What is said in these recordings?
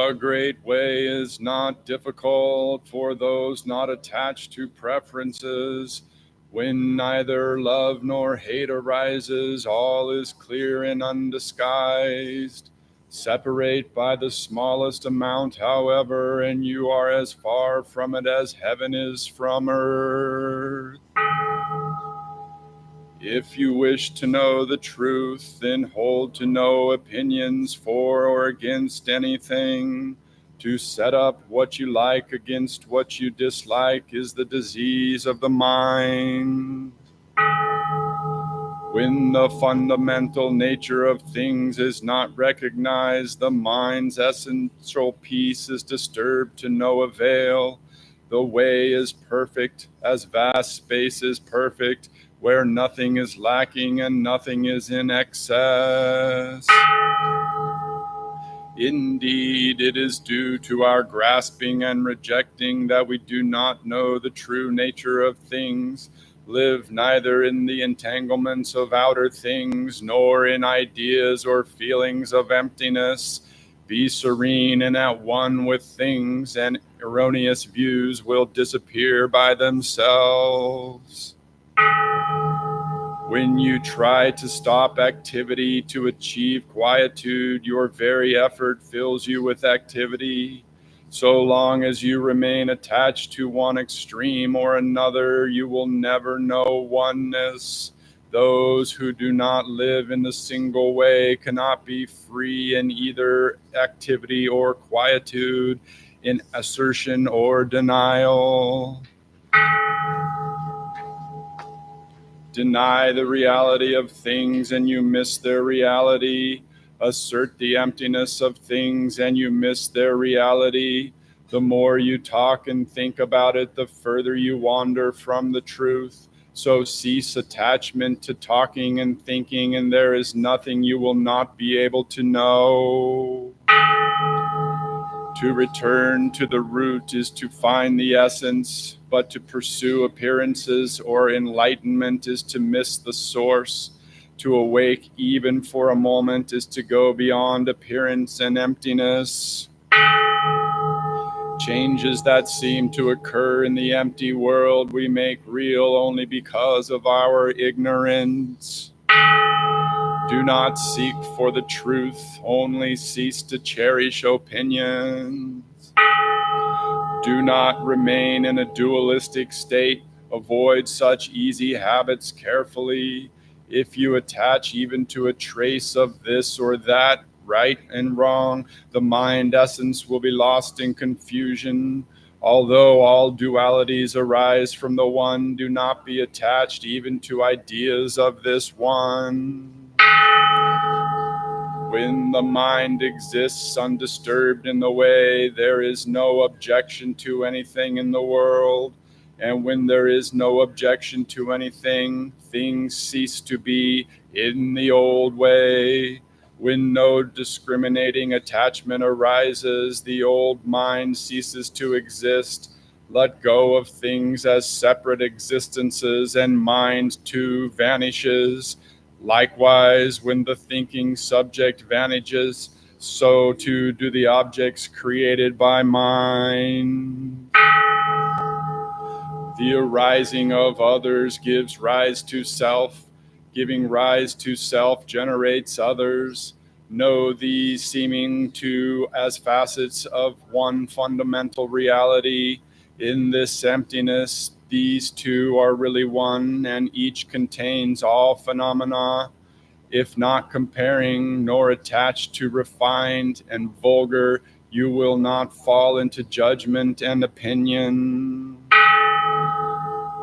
The great way is not difficult for those not attached to preferences. When neither love nor hate arises, all is clear and undisguised. Separate by the smallest amount, however, and you are as far from it as heaven is from earth. If you wish to know the truth, then hold to no opinions for or against anything. To set up what you like against what you dislike is the disease of the mind. When the fundamental nature of things is not recognized, the mind's essential peace is disturbed to no avail. The way is perfect, as vast space is perfect, where nothing is lacking and nothing is in excess. Indeed, it is due to our grasping and rejecting that we do not know the true nature of things, live neither in the entanglements of outer things, nor in ideas or feelings of emptiness. Be serene and at one with things, and erroneous views will disappear by themselves. When you try to stop activity to achieve quietude, your very effort fills you with activity. So long as you remain attached to one extreme or another, you will never know oneness. Those who do not live in the single way cannot be free in either activity or quietude, in assertion or denial. Deny the reality of things and you miss their reality. Assert the emptiness of things and you miss their reality. The more you talk and think about it, the further you wander from the truth. So cease attachment to talking and thinking, and there is nothing you will not be able to know. To return to the root is to find the essence, but to pursue appearances or enlightenment is to miss the source. To awake even for a moment is to go beyond appearance and emptiness. Changes that seem to occur in the empty world we make real only because of our ignorance. Do not seek for the truth, only cease to cherish opinions. Do not remain in a dualistic state. Avoid such easy habits carefully. If you attach even to a trace of this or that, right and wrong, the mind essence will be lost in confusion. Although all dualities arise from the one, do not be attached even to ideas of this one. When the mind exists undisturbed in the way, there is no objection to anything in the world. And when there is no objection to anything, things cease to be in the old way. When no discriminating attachment arises, the old mind ceases to exist. Let go of things as separate existences, and mind too vanishes. Likewise, when the thinking subject vanishes, so too do the objects created by mind. The arising of others gives rise to self. Giving rise to self generates others. Know these seeming to as facets of one fundamental reality. In this emptiness, these two are really one, and each contains all phenomena. If not comparing nor attached to refined and vulgar, you will not fall into judgment and opinion.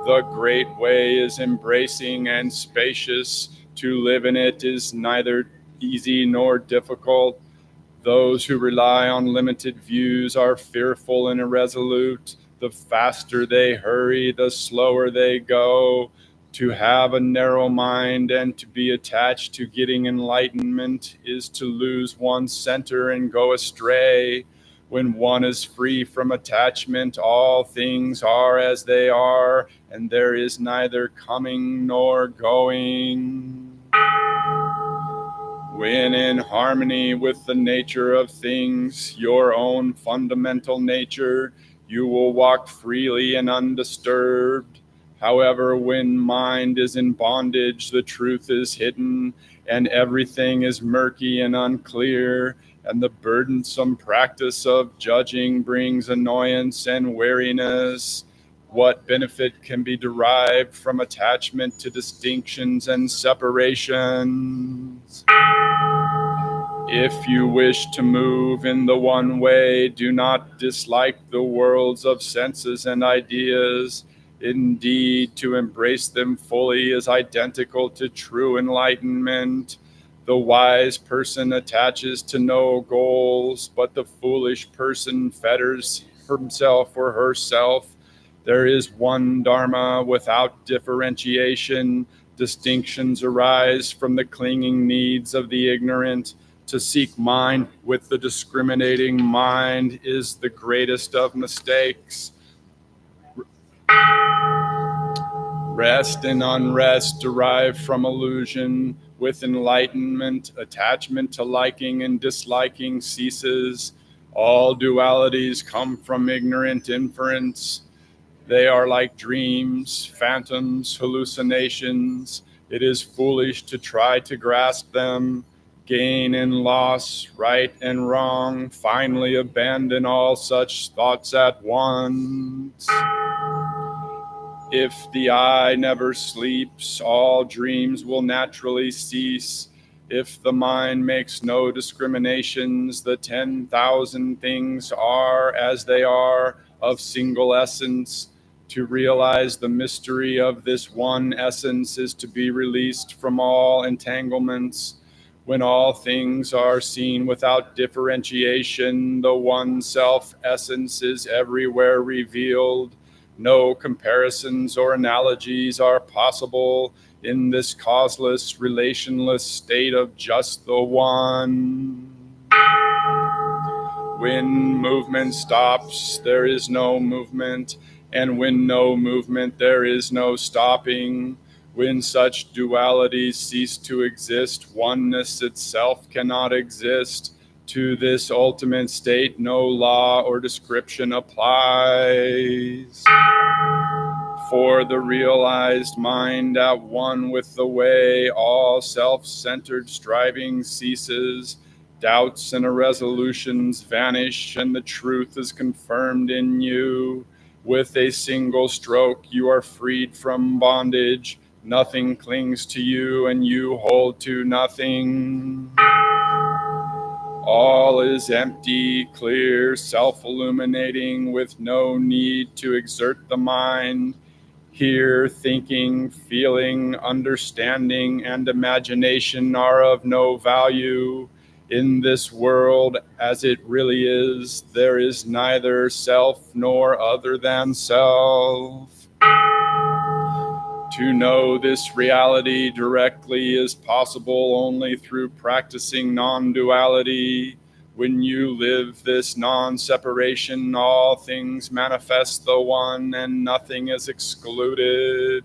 The great way is embracing and spacious. To live in it is neither easy nor difficult. Those who rely on limited views are fearful and irresolute. The faster they hurry, the slower they go. To have a narrow mind and to be attached to getting enlightenment is to lose one's center and go astray. When one is free from attachment, all things are as they are, and there is neither coming nor going. When in harmony with the nature of things, your own fundamental nature, you will walk freely and undisturbed. However, when mind is in bondage, the truth is hidden, and everything is murky and unclear, and the burdensome practice of judging brings annoyance and weariness. What benefit can be derived from attachment to distinctions and separations? If you wish to move in the one way, do not dislike the worlds of senses and ideas. Indeed, to embrace them fully is identical to true enlightenment. The wise person attaches to no goals, but the foolish person fetters himself or herself. There is one Dharma without differentiation. Distinctions arise from the clinging needs of the ignorant. To seek mind with the discriminating mind is the greatest of mistakes. Rest and unrest derive from illusion. With enlightenment, attachment to liking and disliking ceases. All dualities come from ignorant inference. They are like dreams, phantoms, hallucinations. It is foolish to try to grasp them. Gain and loss, right and wrong, finally abandon all such thoughts at once. If the eye never sleeps, all dreams will naturally cease. If the mind makes no discriminations, the 10,000 things are as they are, of single essence. To realize the mystery of this one essence is to be released from all entanglements. When all things are seen without differentiation, the one self-essence is everywhere revealed. No comparisons or analogies are possible in this causeless, relationless state of just the one. When movement stops, there is no movement, and when no movement, there is no stopping. When such dualities cease to exist, oneness itself cannot exist. To this ultimate state, no law or description applies. For the realized mind at one with the way, all self-centered striving ceases. Doubts and irresolutions vanish, and the truth is confirmed in you. With a single stroke, you are freed from bondage. Nothing clings to you, and you hold to nothing. All is empty, clear, self-illuminating, with no need to exert the mind. Here, thinking, feeling, understanding, and imagination are of no value. In this world, as it really is, there is neither self nor other than self. To know this reality directly is possible only through practicing non-duality. When you live this non-separation, all things manifest the one and nothing is excluded.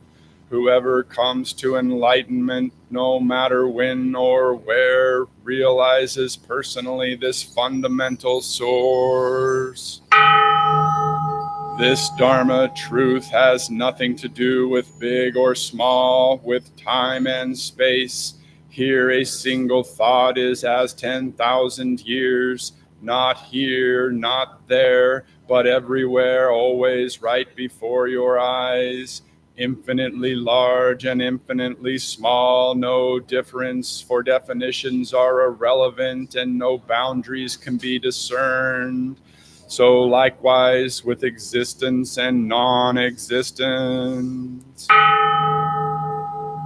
Whoever comes to enlightenment, no matter when or where, realizes personally this fundamental source. This Dharma truth has nothing to do with big or small, with time and space. Here a single thought is as 10,000 years, not here, not there, but everywhere, always right before your eyes. Infinitely large and infinitely small, no difference, for definitions are irrelevant and no boundaries can be discerned. So likewise with existence and non-existence.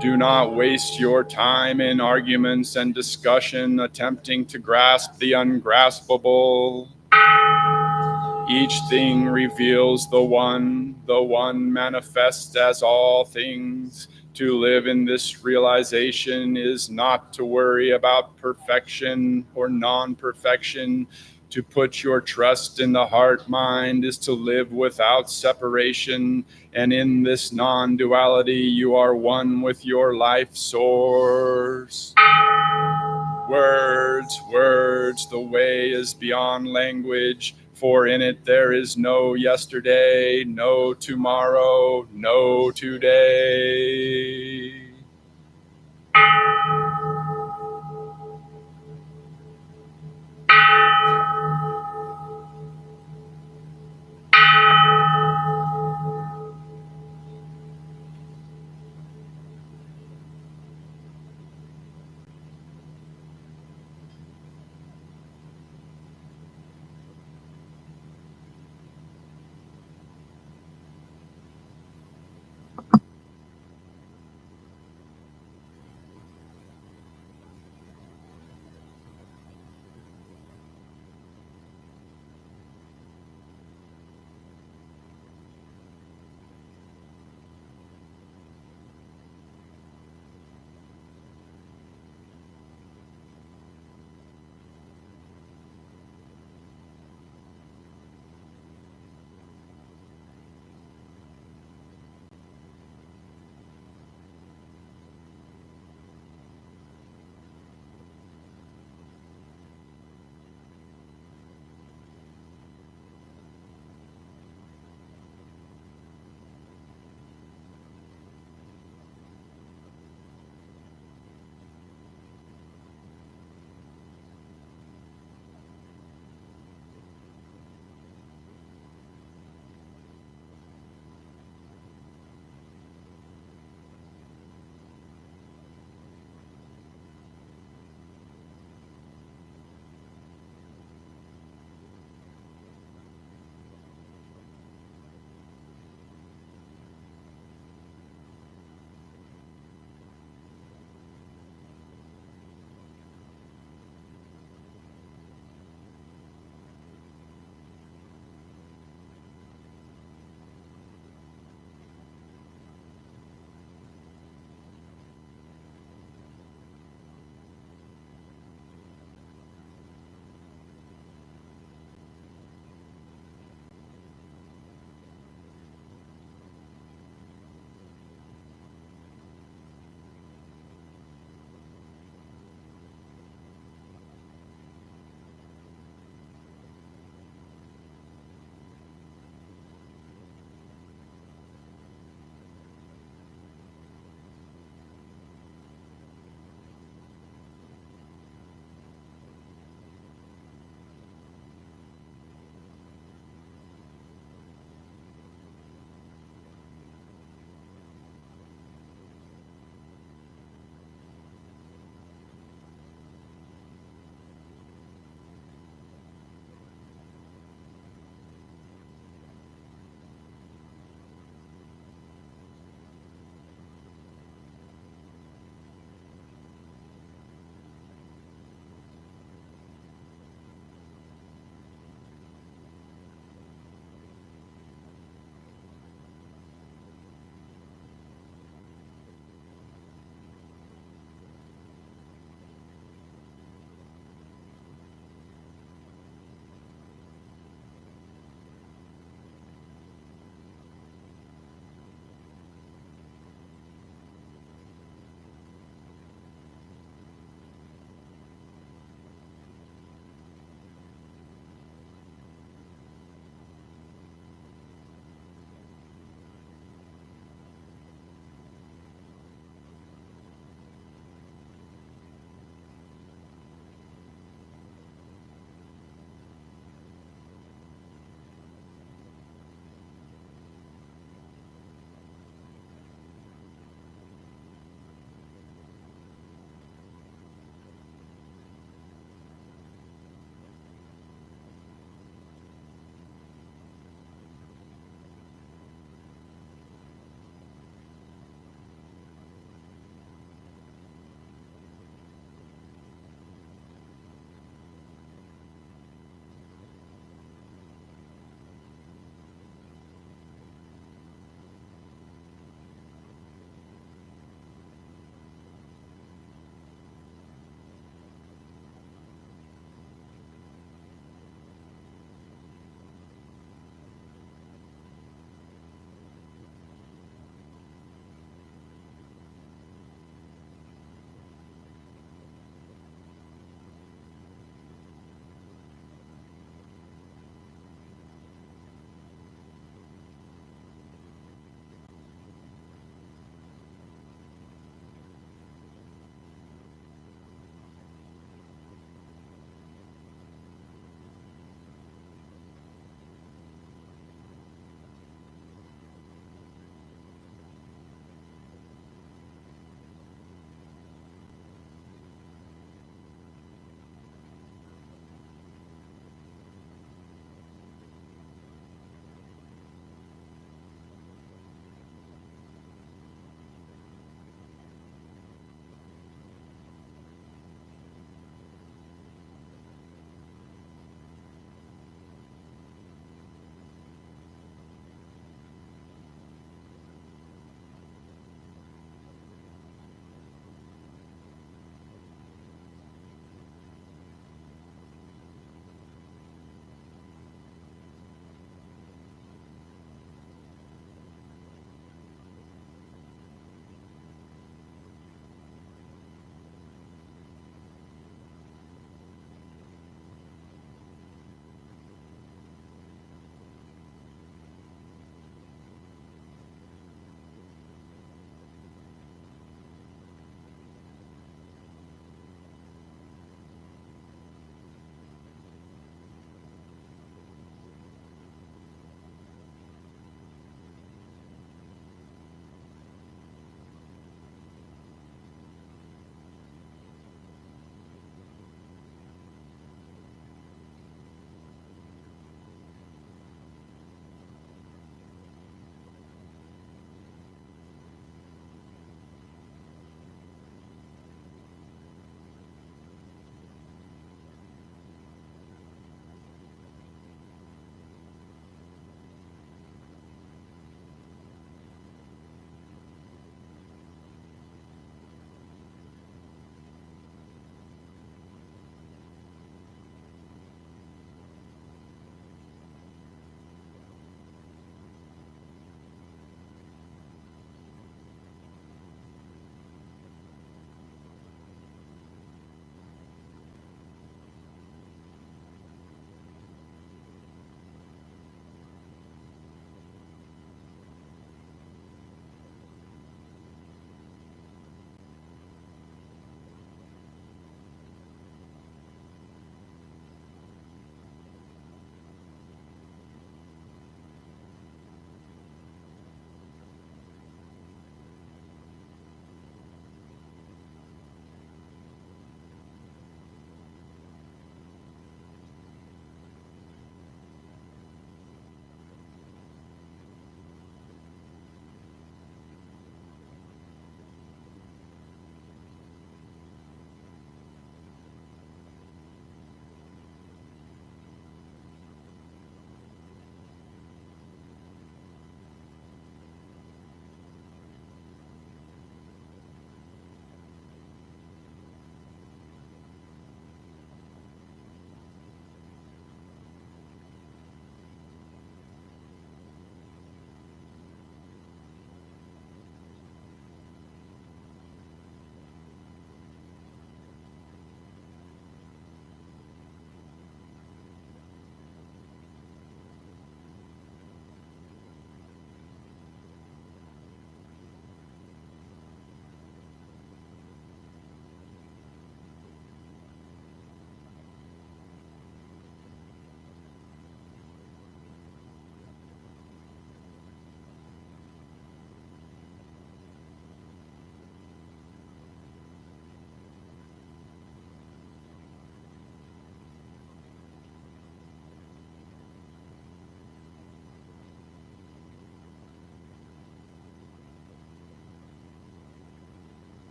Do not waste your time in arguments and discussion attempting to grasp the ungraspable. Each thing reveals the one manifests as all things. To live in this realization is not to worry about perfection or non-perfection. To put your trust in the heart-mind is to live without separation, and in this non-duality you are one with your life source. Words, words, the way is beyond language, for in it there is no yesterday, no tomorrow, no today.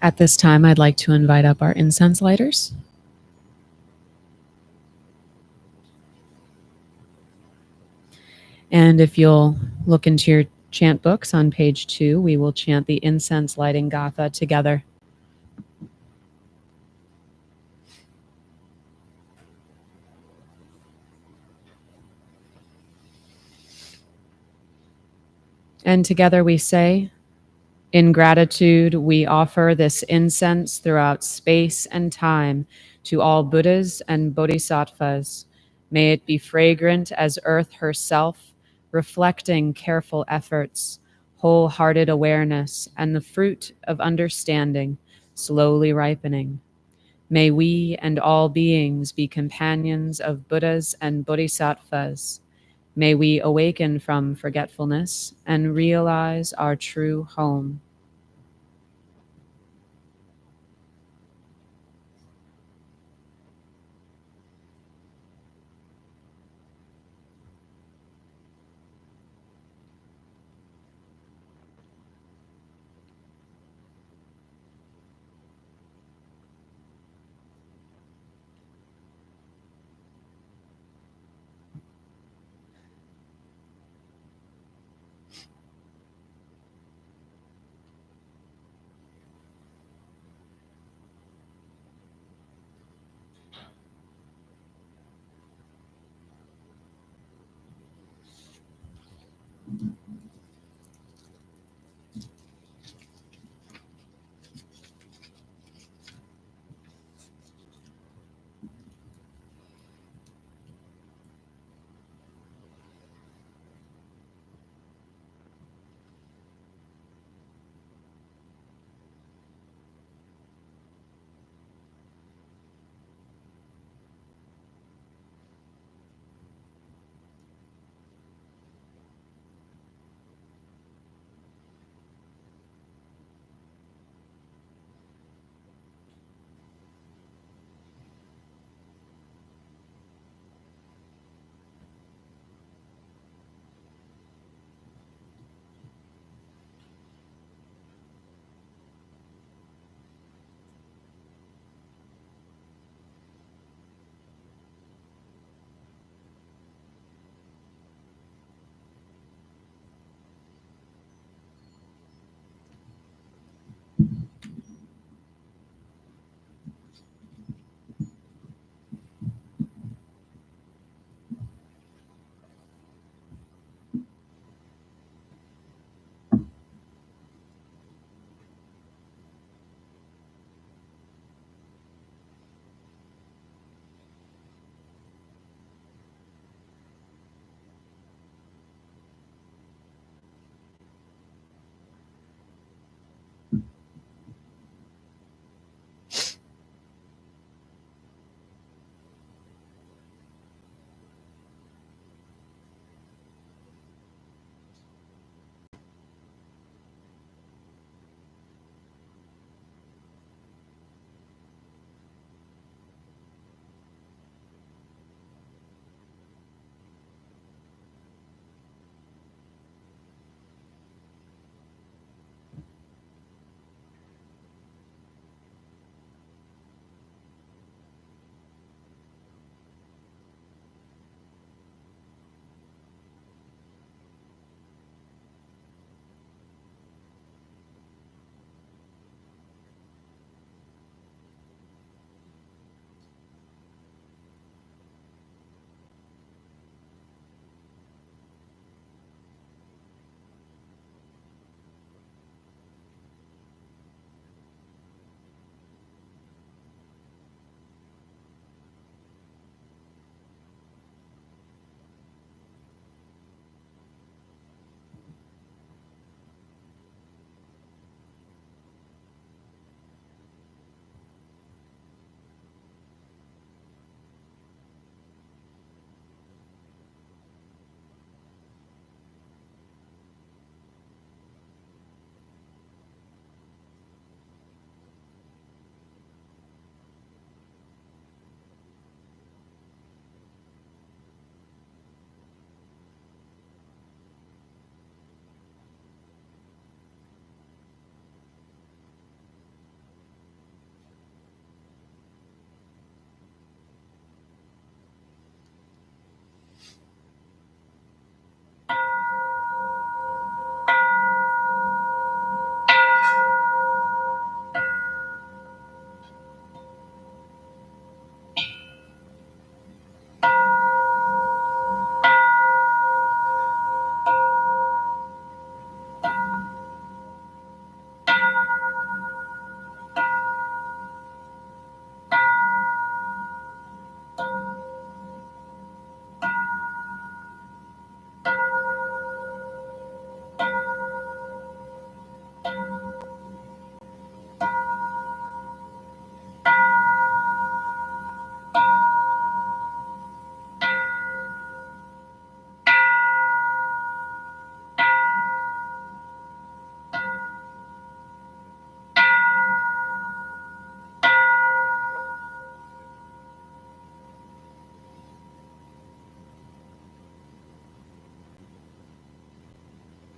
At this time, I'd like to invite up our incense lighters. And if you'll look into your chant books on page 2, we will chant the incense lighting gatha together. And together we say, in gratitude, we offer this incense throughout space and time to all Buddhas and Bodhisattvas. May it be fragrant as earth herself, reflecting careful efforts, wholehearted awareness, and the fruit of understanding slowly ripening. May we and all beings be companions of Buddhas and Bodhisattvas. May we awaken from forgetfulness and realize our true home.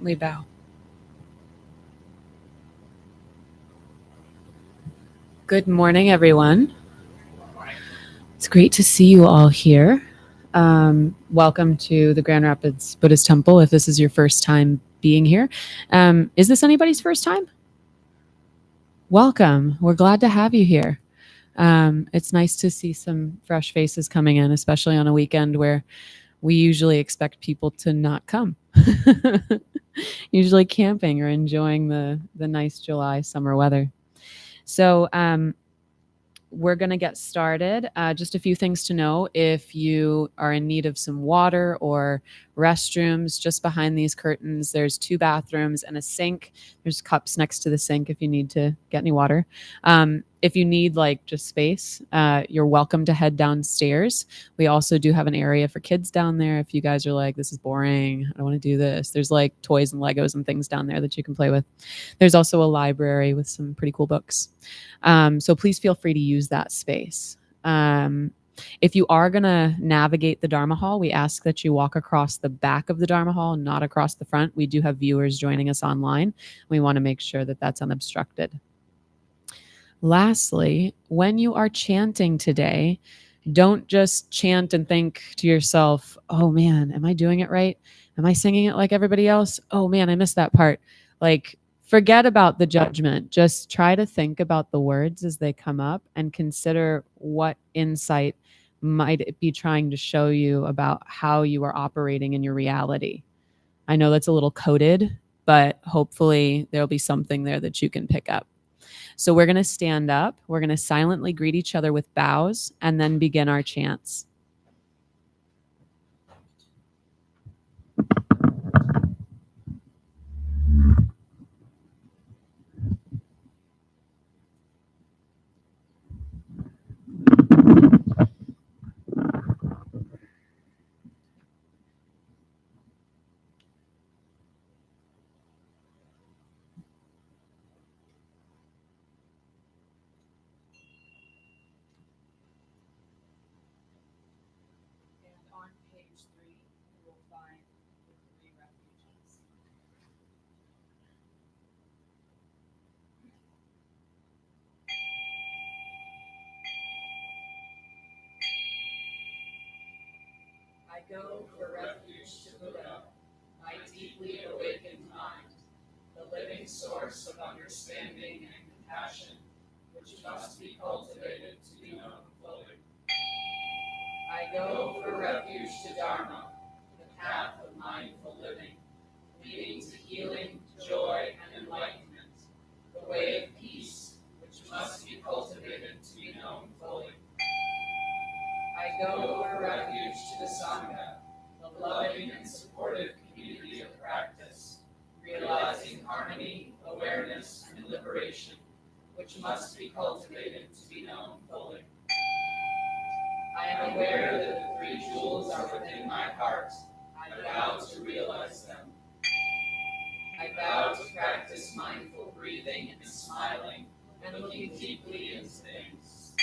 We bow. Good morning, everyone. It's great to see you all here. Welcome to the Grand Rapids Buddhist Temple. If this is your first time being here, is this anybody's first time? Welcome. We're glad to have you here. It's nice to see some fresh faces coming in, especially on a weekend where we usually expect people to not come. Usually camping or enjoying the nice July summer weather. So we're going to get started. Just a few things to know. If you are in need of some water or restrooms, just behind these curtains, there's 2 bathrooms and a sink. There's cups next to the sink if you need to get any water. If you need like just space, you're welcome to head downstairs. We also do have an area for kids down there. If you guys are like, this is boring, I don't want to do this. There's like toys and Legos and things down there that you can play with. There's also a library with some pretty cool books. So please feel free to use that space. If you are going to navigate the Dharma hall, we ask that you walk across the back of the Dharma hall, not across the front. We do have viewers joining us online. We want to make sure that that's unobstructed. Lastly, when you are chanting today, don't just chant and think to yourself, oh man, am I doing it right? Am I singing it like everybody else? Oh man, I missed that part. Like, forget about the judgment. Just try to think about the words as they come up and consider what insight might it be trying to show you about how you are operating in your reality. I know that's a little coded, but hopefully there'll be something there that you can pick up. So we're going to stand up. We're going to silently greet each other with bows and then begin our chants. On page 3, you will find the 3 refuges. I go for refuge to Buddha, my deeply awakened mind, the living source of understanding and compassion, which must be cultivated to be known fully. I go for refuge to Dharma, the path of mindful living, leading to healing, joy, and enlightenment, the way of peace, which must be cultivated to be known fully. I go for refuge to the Sangha, the loving and supportive community of practice, realizing harmony, awareness, and liberation, which must be cultivated to be known fully. I am aware that the 3 jewels are within my heart. I vow to realize them. I vow to practice mindful breathing and smiling and looking deeply into things.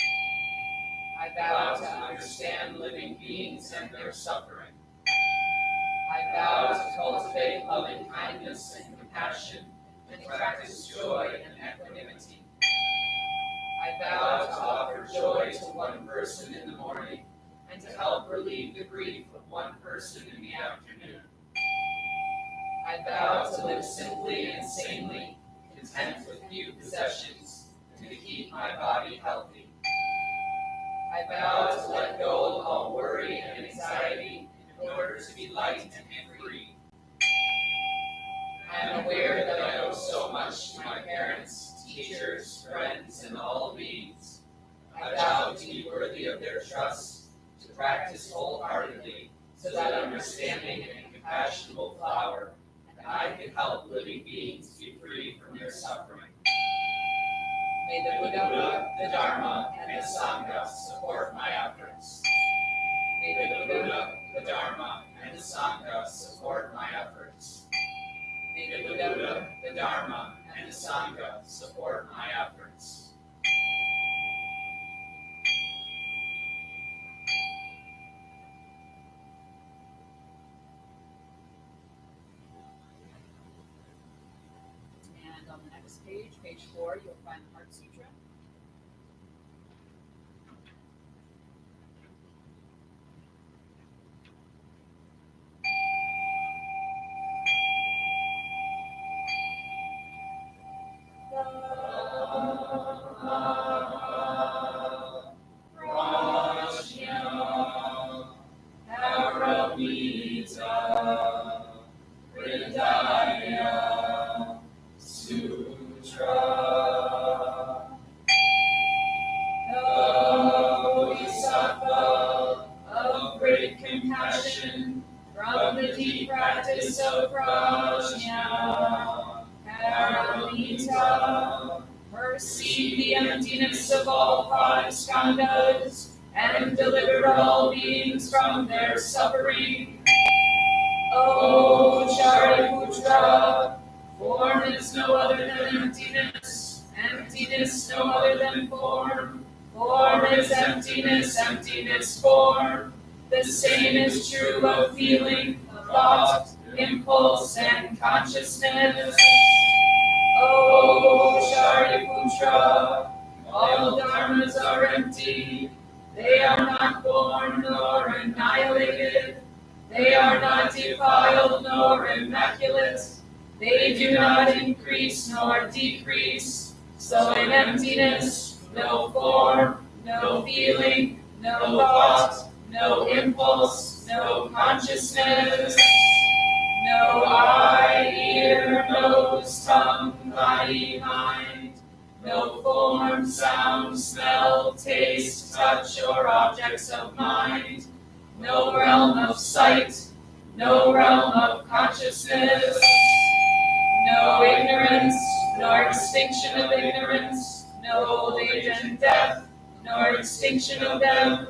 I vow to understand living beings and their suffering. I vow to cultivate loving kindness and compassion and practice joy and equanimity. I vow to offer joy to one person in the morning and to help relieve the grief of one person in the afternoon. I vow to live simply and sanely, content with few possessions, and to keep my body healthy. I vow to let go of all worry and anxiety in order to be light and free. I am aware that I owe so much to my parents, teachers, friends, and all beings. I vow to be worthy of their trust, to practice wholeheartedly, so that understanding and compassion will flower, and I can help living beings be free from their suffering. May the Buddha, the Dharma, and the Sangha support my efforts. May the Buddha, the Dharma, and the Sangha support my efforts. May the Buddha, the Dharma, and the Sangha support my efforts. this page, page 4, you'll find the Heart Sutra. Compassion from the deep practice of prajna, paramita, perceive the emptiness of all five skandhas and deliver all beings from their suffering. O Shariputra, form is no other than emptiness, emptiness no other than form, form is emptiness, emptiness form. The same is true of feeling, thought, impulse, and consciousness. O Shariputra, all dharmas are empty. They are not born nor annihilated. They are not defiled nor immaculate. They do not increase nor decrease. So in emptiness, no form, no feeling, no thought, no impulse, no consciousness, no eye, ear, nose, tongue, body, mind, no form, sound, smell, taste, touch, or objects of mind, no realm of sight, no realm of consciousness, no ignorance, nor extinction of ignorance, no old age and death, nor extinction of them,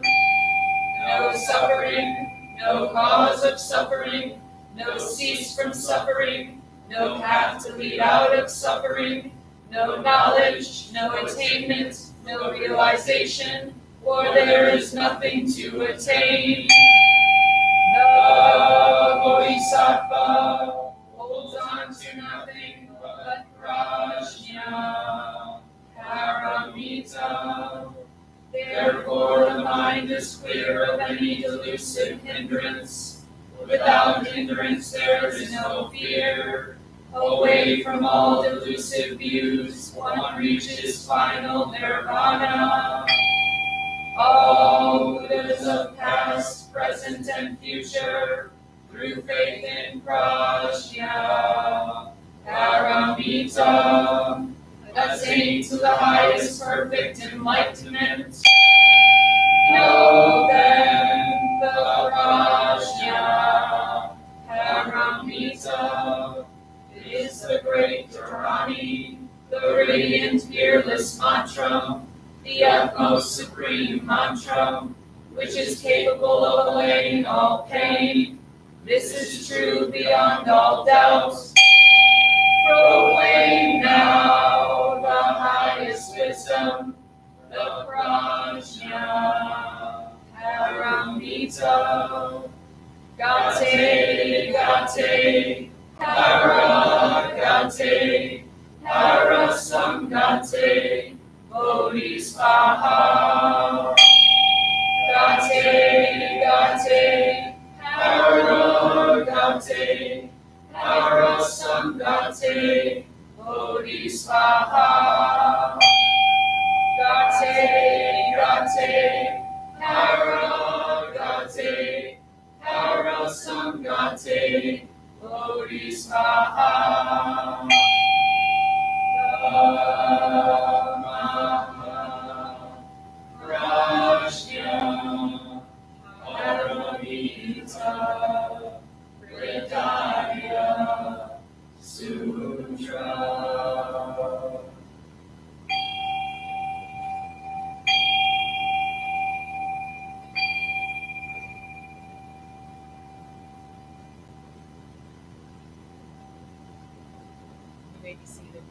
no suffering, no cause of suffering, no cease from suffering, no path to lead out of suffering, no knowledge, no attainment, no realization, for there is nothing to attain. The Bodhisattva holds on to nothing but prajna, paramita. Therefore the mind is clear of any delusive hindrance. Without hindrance there is no fear. Away from all delusive views, one reaches final nirvana. All Buddhas of past, present, and future, through faith in prajna, paramita, attain to the highest perfect enlightenment. Know then the prajna, paramita, is the great Dharani, the radiant, fearless mantra, the utmost supreme mantra, which is capable of allaying all pain. This is true beyond all doubt. Proclaim now the highest wisdom, the prajna, paramita. Gate, gate, para, gate, para samgate, bodhisvaha. Gate, gate, para, gate, para samgate, bodhisvaha. Gate, gate, para, gate, para samgate, bodhisvaha. Prajna, paramita, Hridaya Sutra. You may be seated.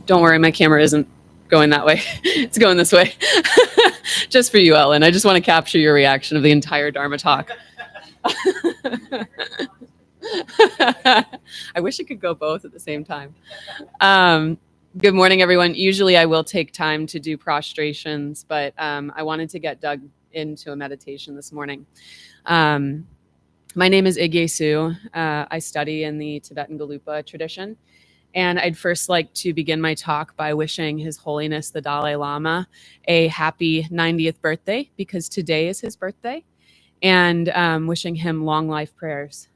Don't worry, my camera isn't going that way. It's going this way. Just for you, Ellen. I just want to capture your reaction of the entire Dharma talk. I wish it could go both at the same time. Good morning, everyone. Usually I will take time to do prostrations, but I wanted to get dug into a meditation this morning. My name is Igye. I study in the Tibetan Gelugpa tradition. And I'd first like to begin my talk by wishing His Holiness the Dalai Lama a happy 90th birthday, because today is his birthday, and wishing him long life prayers.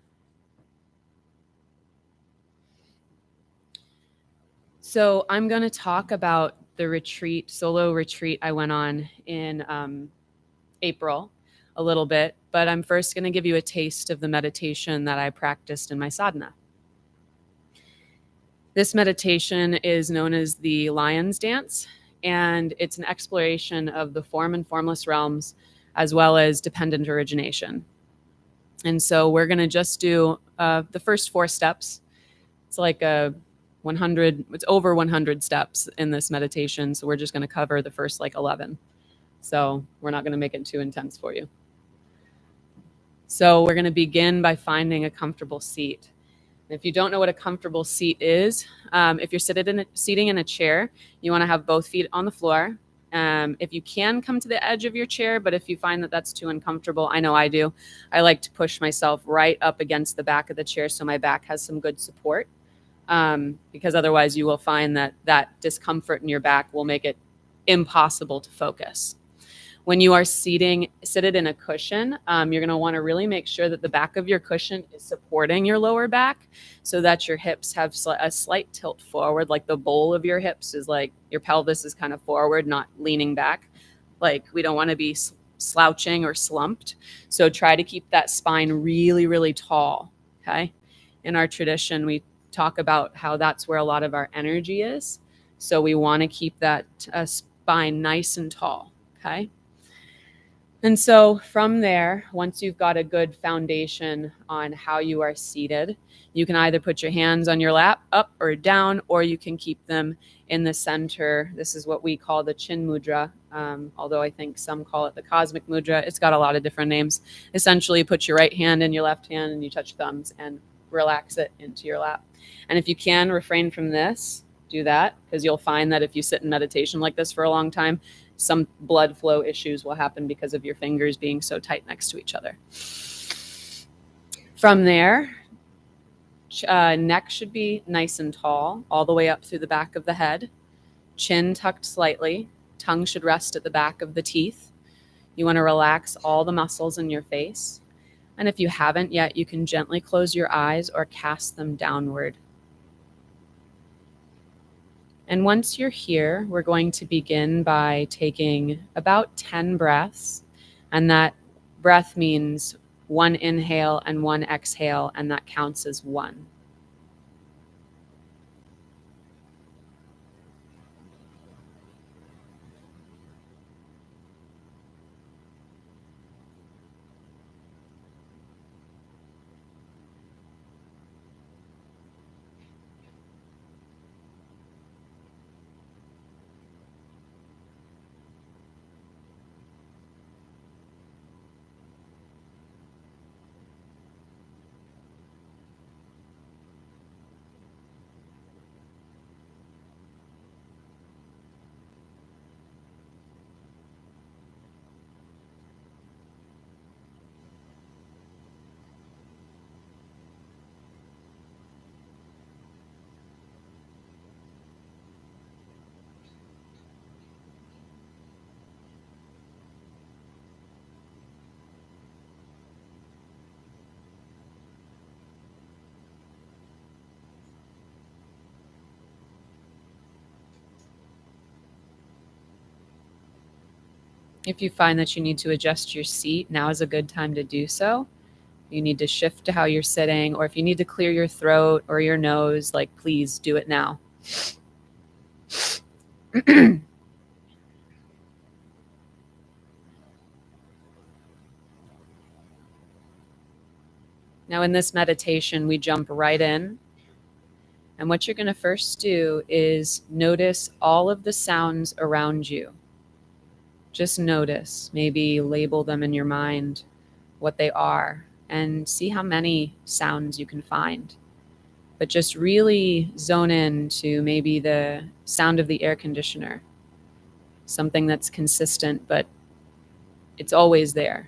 So I'm going to talk about the solo retreat I went on in April a little bit, but I'm first going to give you a taste of the meditation that I practiced in my sadhana. This meditation is known as the Lion's Dance, and it's an exploration of the form and formless realms, as well as dependent origination. And so we're going to just do the first 4 steps. It's like it's over 100 steps in this meditation, so we're just going to cover the first 11. So we're not going to make it too intense for you. So we're going to begin by finding a comfortable seat. If you don't know what a comfortable seat is, if you're seating in a chair, you want to have both feet on the floor. If you can come to the edge of your chair, but if you find that that's too uncomfortable, I know I do, I like to push myself right up against the back of the chair so my back has some good support, because otherwise you will find that discomfort in your back will make it impossible to focus. When you are seated in a cushion, you're going to want to really make sure that the back of your cushion is supporting your lower back, so that your hips have a slight tilt forward, like the bowl of your hips is like your pelvis is kind of forward, not leaning back. Like, we don't want to be slouching or slumped. So try to keep that spine really, really tall. Okay. In our tradition, we talk about how that's where a lot of our energy is. So we want to keep that spine nice and tall. Okay. And so from there, once you've got a good foundation on how you are seated, you can either put your hands on your lap, up or down, or you can keep them in the center. This is what we call the chin mudra, although I think some call it the cosmic mudra. It's got a lot of different names. Essentially, put your right hand in your left hand and you touch thumbs and relax it into your lap. And if you can refrain from this, do that, because you'll find that if you sit in meditation like this for a long time, some blood flow issues will happen because of your fingers being so tight next to each other. From there, neck should be nice and tall, all the way up through the back of the head. Chin tucked slightly. Tongue should rest at the back of the teeth. You want to relax all the muscles in your face. And if you haven't yet, you can gently close your eyes or cast them downward. And once you're here, we're going to begin by taking about 10 breaths. And that breath means 1 inhale and 1 exhale, and that counts as 1. If you find that you need to adjust your seat, now is a good time to do so. You need to shift to how you're sitting, or if you need to clear your throat or your nose, please do it now. Now in this meditation, we jump right in And what you're going to first do is notice all of the sounds around you. Just notice, maybe label them in your mind, what they are, and see how many sounds you can find. But just really zone in to maybe the sound of the air conditioner, something that's consistent, but it's always there.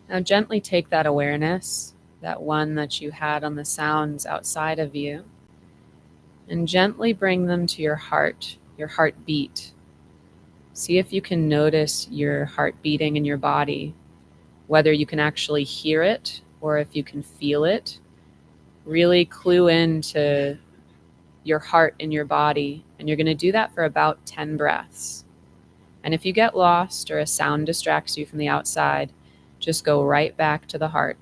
Now gently take that awareness, that one that you had on the sounds outside of you, and gently bring them to your heartbeat. See if you can notice your heart beating in your body, whether you can actually hear it or if you can feel it. Really clue into your heart in your body, and you're going to do that for about 10 breaths. And if you get lost or a sound distracts you from the outside, just go right back to the heart.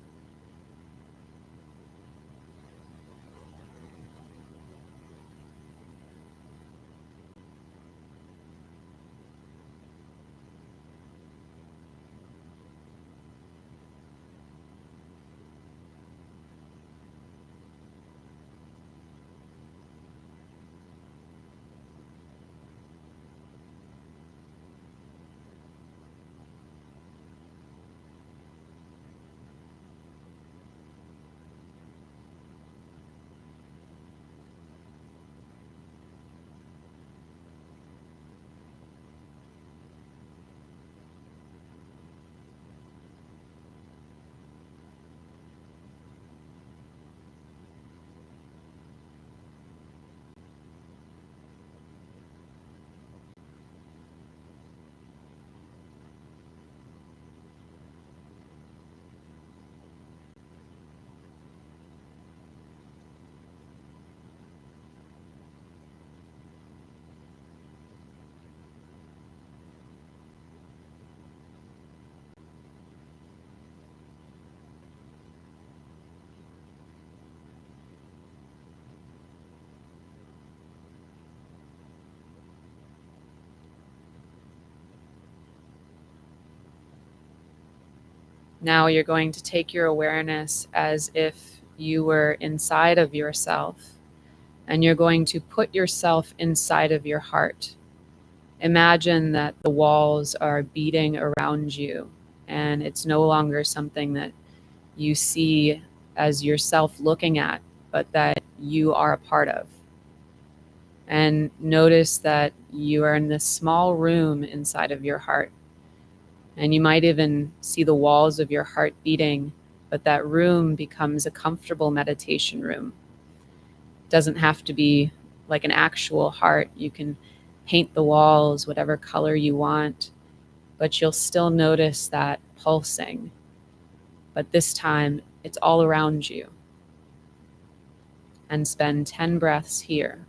Now you're going to take your awareness as if you were inside of yourself, and you're going to put yourself inside of your heart. Imagine that the walls are beating around you, and it's no longer something that you see as yourself looking at, but that you are a part of. And notice that you are in this small room inside of your heart. And you might even see the walls of your heart beating, but that room becomes a comfortable meditation room. It doesn't have to be like an actual heart. You can paint the walls whatever color you want, but you'll still notice that pulsing. But this time, it's all around you. And spend 10 breaths here.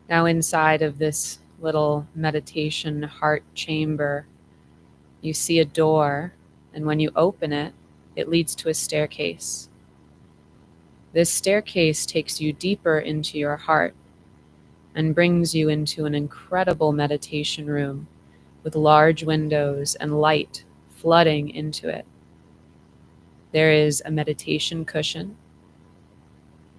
Now, inside of this little meditation heart chamber, you see a door, and when you open it, it leads to a staircase. This staircase takes you deeper into your heart and brings you into an incredible meditation room with large windows and light flooding into it. There is a meditation cushion.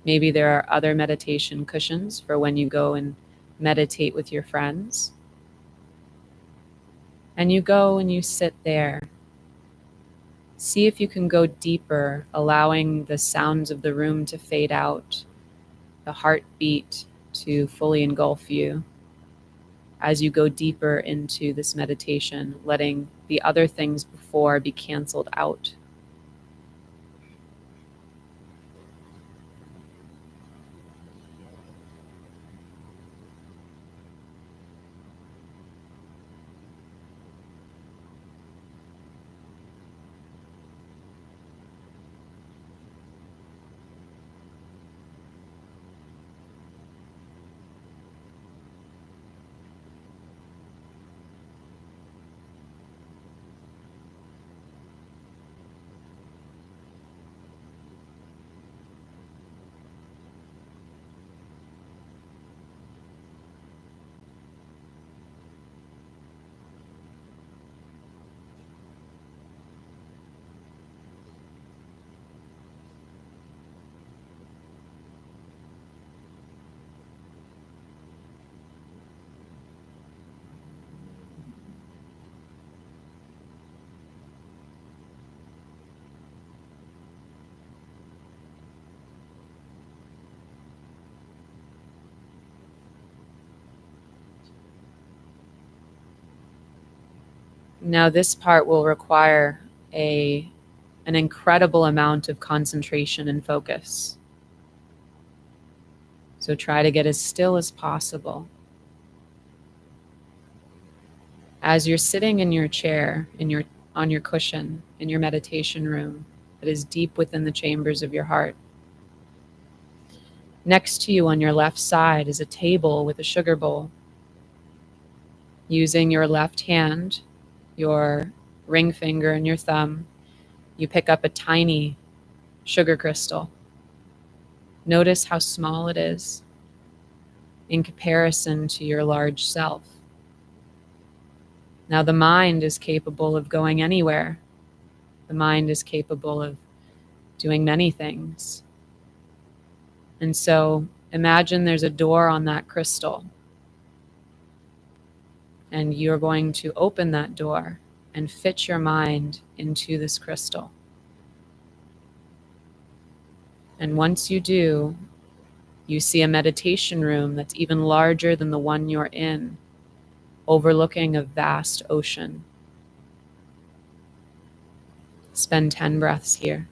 Maybe there are other meditation cushions for when you go and meditate with your friends. And you go and you sit there. See if you can go deeper, allowing the sounds of the room to fade out, the heartbeat to fully engulf you as you go deeper into this meditation, letting the other things before be canceled out. Now, this part will require an incredible amount of concentration and focus. So try to get as still as possible. As you're sitting in your chair, on your cushion, in your meditation room that is deep within the chambers of your heart, next to you on your left side is a table with a sugar bowl. Using your left hand, your ring finger and your thumb, you pick up a tiny sugar crystal. Notice how small it is in comparison to your large self. Now, the mind is capable of going anywhere. The mind is capable of doing many things. And so imagine there's a door on that crystal, and you're going to open that door and fit your mind into this crystal. And once you do, you see a meditation room that's even larger than the one you're in, overlooking a vast ocean. Spend 10 breaths here.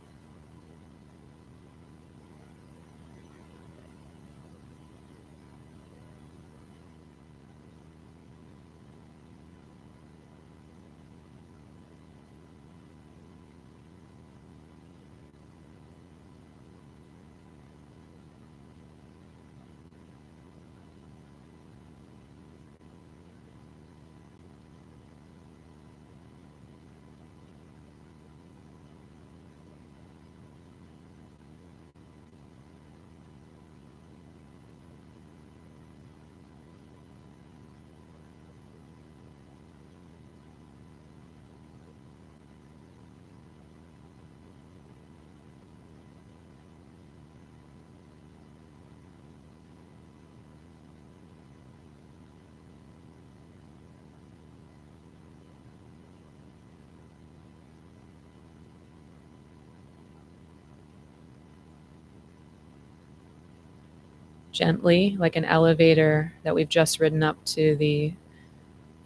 Gently, like an elevator that we've just ridden up to the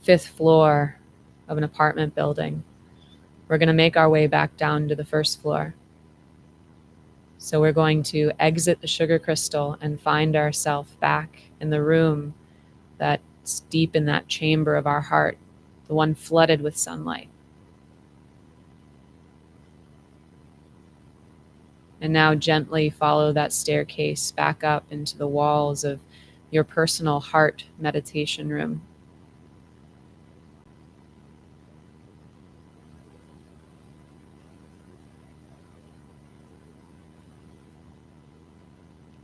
5th floor of an apartment building, we're going to make our way back down to the 1st floor. So we're going to exit the sugar crystal and find ourselves back in the room that's deep in that chamber of our heart, the one flooded with sunlight. And now gently follow that staircase back up into the walls of your personal heart meditation room.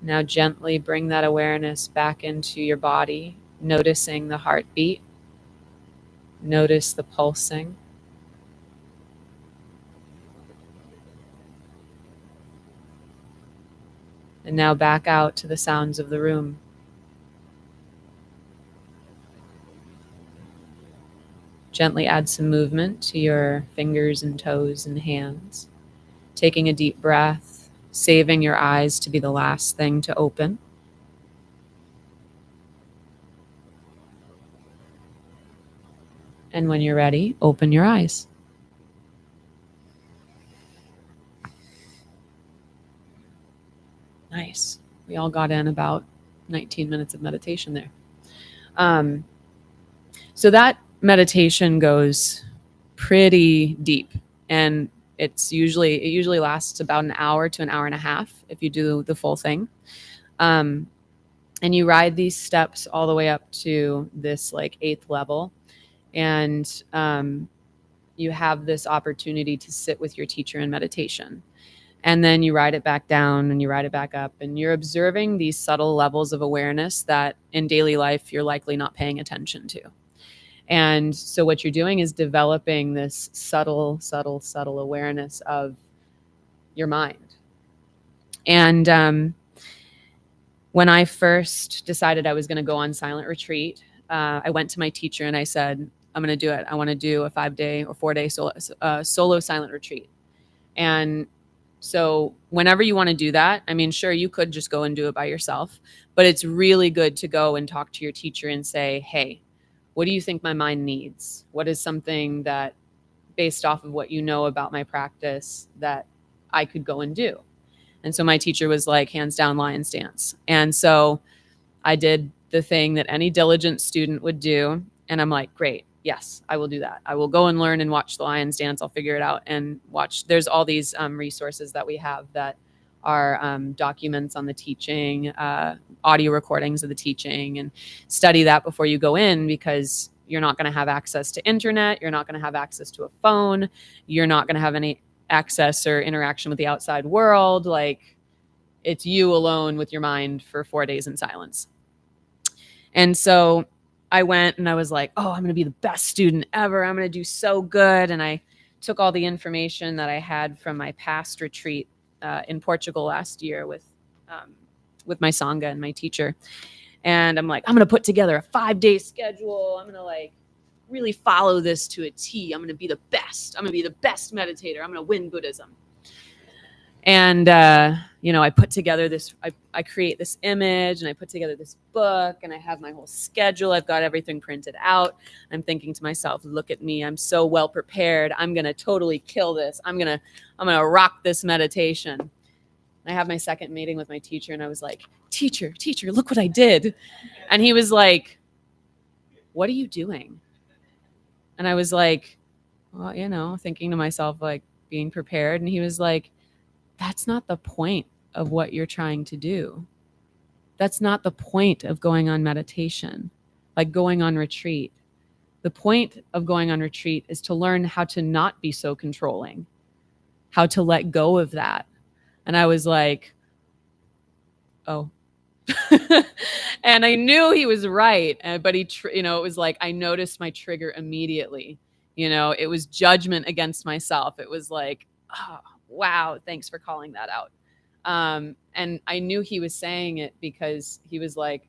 Now gently bring that awareness back into your body, noticing the heartbeat. Notice the pulsing. And now back out to the sounds of the room. Gently add some movement to your fingers and toes and hands. Taking a deep breath, saving your eyes to be the last thing to open. And when you're ready, open your eyes. Nice. We all got in about 19 minutes of meditation there. So that meditation goes pretty deep, and it usually lasts about an hour to an hour and a half if you do the full thing. And you ride these steps all the way up to this like 8th level, and you have this opportunity to sit with your teacher in meditation. And then you ride it back down and you ride it back up, and you're observing these subtle levels of awareness that in daily life you're likely not paying attention to. And so what you're doing is developing this subtle awareness of your mind. And when I first decided I was going to go on silent retreat, I went to my teacher and I said, I'm going to do it. I want to do a 5-day or 4-day solo silent retreat. And so whenever you want to do that, I mean, sure, you could just go and do it by yourself, but it's really good to go and talk to your teacher and say, hey, what do you think my mind needs? What is something that, based off of what you know about my practice, that I could go and do? And so my teacher was like, hands down, lion's dance. And so I did the thing that any diligent student would do. And I'm like, great, yes, I will do that. I will go and learn and watch the lion's dance. I'll figure it out and watch. There's all these resources that we have that are documents on the teaching, audio recordings of the teaching, and study that before you go in, because you're not going to have access to internet. You're not going to have access to a phone. You're not going to have any access or interaction with the outside world. Like, it's you alone with your mind for 4 days in silence. And so I went and I was like, oh, I'm going to be the best student ever. I'm going to do so good. And I took all the information that I had from my past retreat in Portugal last year with my Sangha and my teacher. And I'm like, I'm going to put together a 5-day schedule. I'm going to like really follow this to a T. I'm going to be the best. I'm going to be the best meditator. I'm going to win Buddhism. And, I put together this, I create this image, and I put together this book, and I have my whole schedule. I've got everything printed out. I'm thinking to myself, look at me. I'm so well prepared. I'm going to totally kill this. I'm going to rock this meditation. I have my second meeting with my teacher, and I was like, teacher, look what I did. And he was like, what are you doing? And I was like, well, thinking to myself, like, being prepared. And he was like, that's not the point of what you're trying to do. That's not the point of going on meditation, like going on retreat. The point of going on retreat is to learn how to not be so controlling, how to let go of that. And I was like, oh. And I knew he was right. But it was like, I noticed my trigger immediately. It was judgment against myself. It was like, oh, wow, thanks for calling that out. And I knew he was saying it because he was like,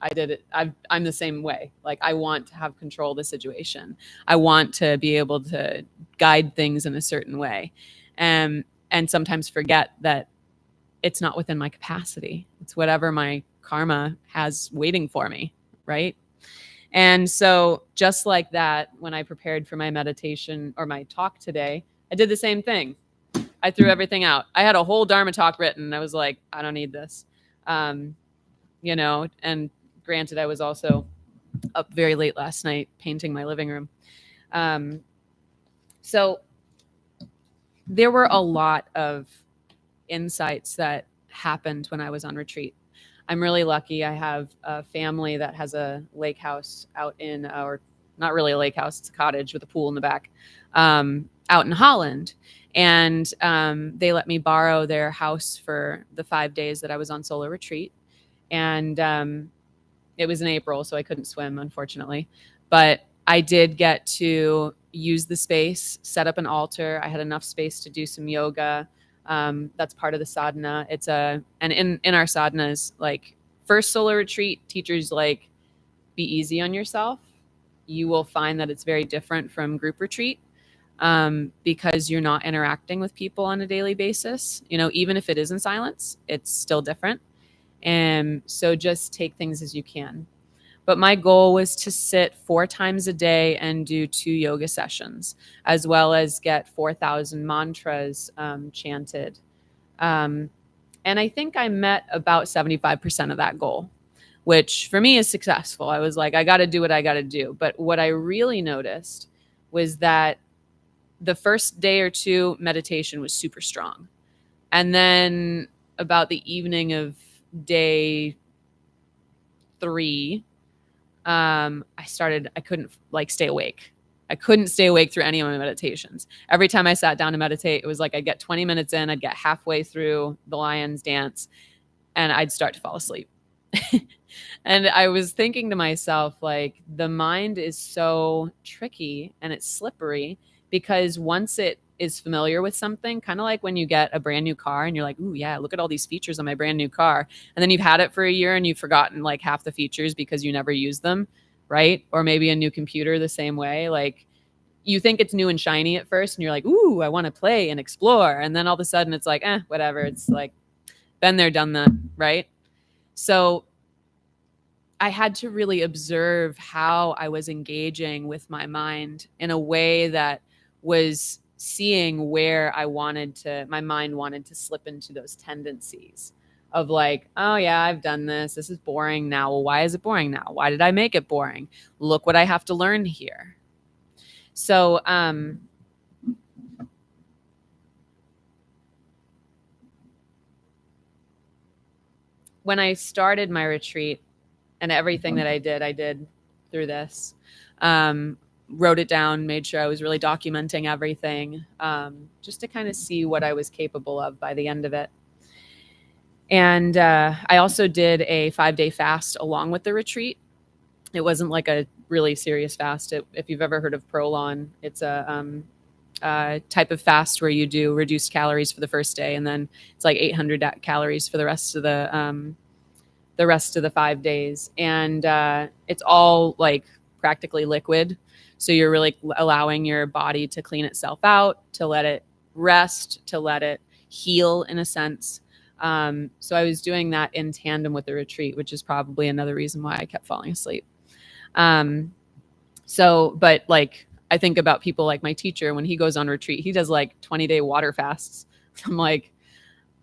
I did it. I'm the same way. Like, I want to have control of the situation. I want to be able to guide things in a certain way. And sometimes forget that it's not within my capacity. It's whatever my karma has waiting for me, right? And so just like that, when I prepared for my meditation or my talk today, I did the same thing. I threw everything out. I had a whole Dharma talk written. I was like, I don't need this. And granted, I was also up very late last night painting my living room. So there were a lot of insights that happened when I was on retreat. I'm really lucky. I have a family that has a lake house out in, or not really a lake house, it's a cottage with a pool in the back, out in Holland. And they let me borrow their house for the 5 days that I was on solo retreat. And it was in April, so I couldn't swim, unfortunately. But I did get to use the space, set up an altar. I had enough space to do some yoga. That's part of the sadhana. And in our sadhanas, like first solo retreat, teachers like, be easy on yourself. You will find that it's very different from group retreat, because you're not interacting with people on a daily basis. You know, even if it is in silence, it's still different. And so just take things as you can. But my goal was to sit 4 times a day and do 2 yoga sessions, as well as get 4,000 mantras chanted. And I think I met about 75% of that goal, which for me is successful. I was like, I got to do what I got to do. But what I really noticed was that the first day or 2, meditation was super strong. And then about the evening of day 3, I couldn't like stay awake. I couldn't stay awake through any of my meditations. Every time I sat down to meditate, it was like I'd get 20 minutes in, I'd get halfway through the lion's dance, and I'd start to fall asleep. And I was thinking to myself, like, the mind is so tricky and it's slippery, because once it is familiar with something, kind of like when you get a brand new car and you're like, ooh, yeah, look at all these features on my brand new car. And then you've had it for a year and you've forgotten like half the features because you never use them, right? Or maybe a new computer the same way. Like, you think it's new and shiny at first and you're like, ooh, I want to play and explore. And then all of a sudden it's like, whatever. It's like, been there, done that, right? So I had to really observe how I was engaging with my mind in a way that was seeing where my mind wanted to slip into those tendencies of like, oh yeah, I've done this. This is boring now. Well, why is it boring now? Why did I make it boring? Look what I have to learn here. So, when I started my retreat, and everything that I did through this, wrote it down, made sure I was really documenting everything, just to kind of see what I was capable of by the end of it. And I also did a 5-day fast along with the retreat. It wasn't like a really serious fast. If you've ever heard of Prolon, it's a type of fast where you do reduced calories for the first day, and then it's like 800 calories for the rest of the 5 days. And it's all like practically liquid. So you're really allowing your body to clean itself out, to let it rest, to let it heal in a sense. So I was doing that in tandem with the retreat, which is probably another reason why I kept falling asleep. But like, I think about people like my teacher, when he goes on retreat, he does like 20-day water fasts. I'm like,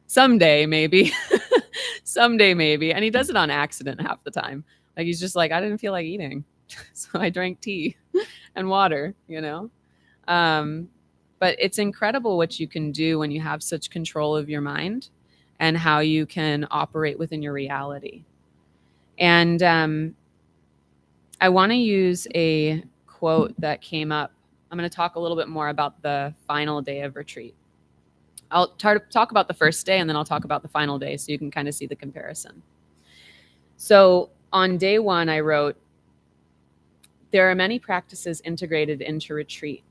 someday maybe. Someday maybe. And he does it on accident half the time. Like, he's just like, I didn't feel like eating, so I drank tea and water, you know. But it's incredible what you can do when you have such control of your mind and how you can operate within your reality. And I want to use a quote that came up. I'm going to talk a little bit more about the final day of retreat. I'll talk about the first day, and then I'll talk about the final day so you can kind of see the comparison. So on day 1, I wrote, there are many practices integrated into retreat.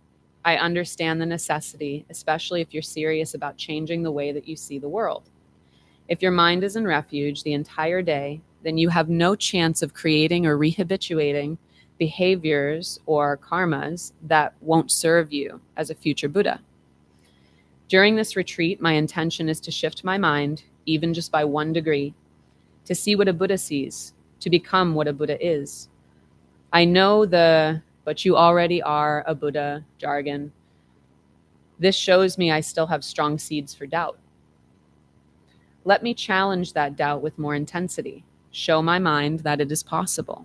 I understand the necessity, especially if you're serious about changing the way that you see the world. If your mind is in refuge the entire day, then you have no chance of creating or rehabituating behaviors or karmas that won't serve you as a future Buddha. During this retreat, my intention is to shift my mind, even just by 1 degree, to see what a Buddha sees, to become what a Buddha is. I know but you already are a Buddha jargon. This shows me I still have strong seeds for doubt. Let me challenge that doubt with more intensity, show my mind that it is possible.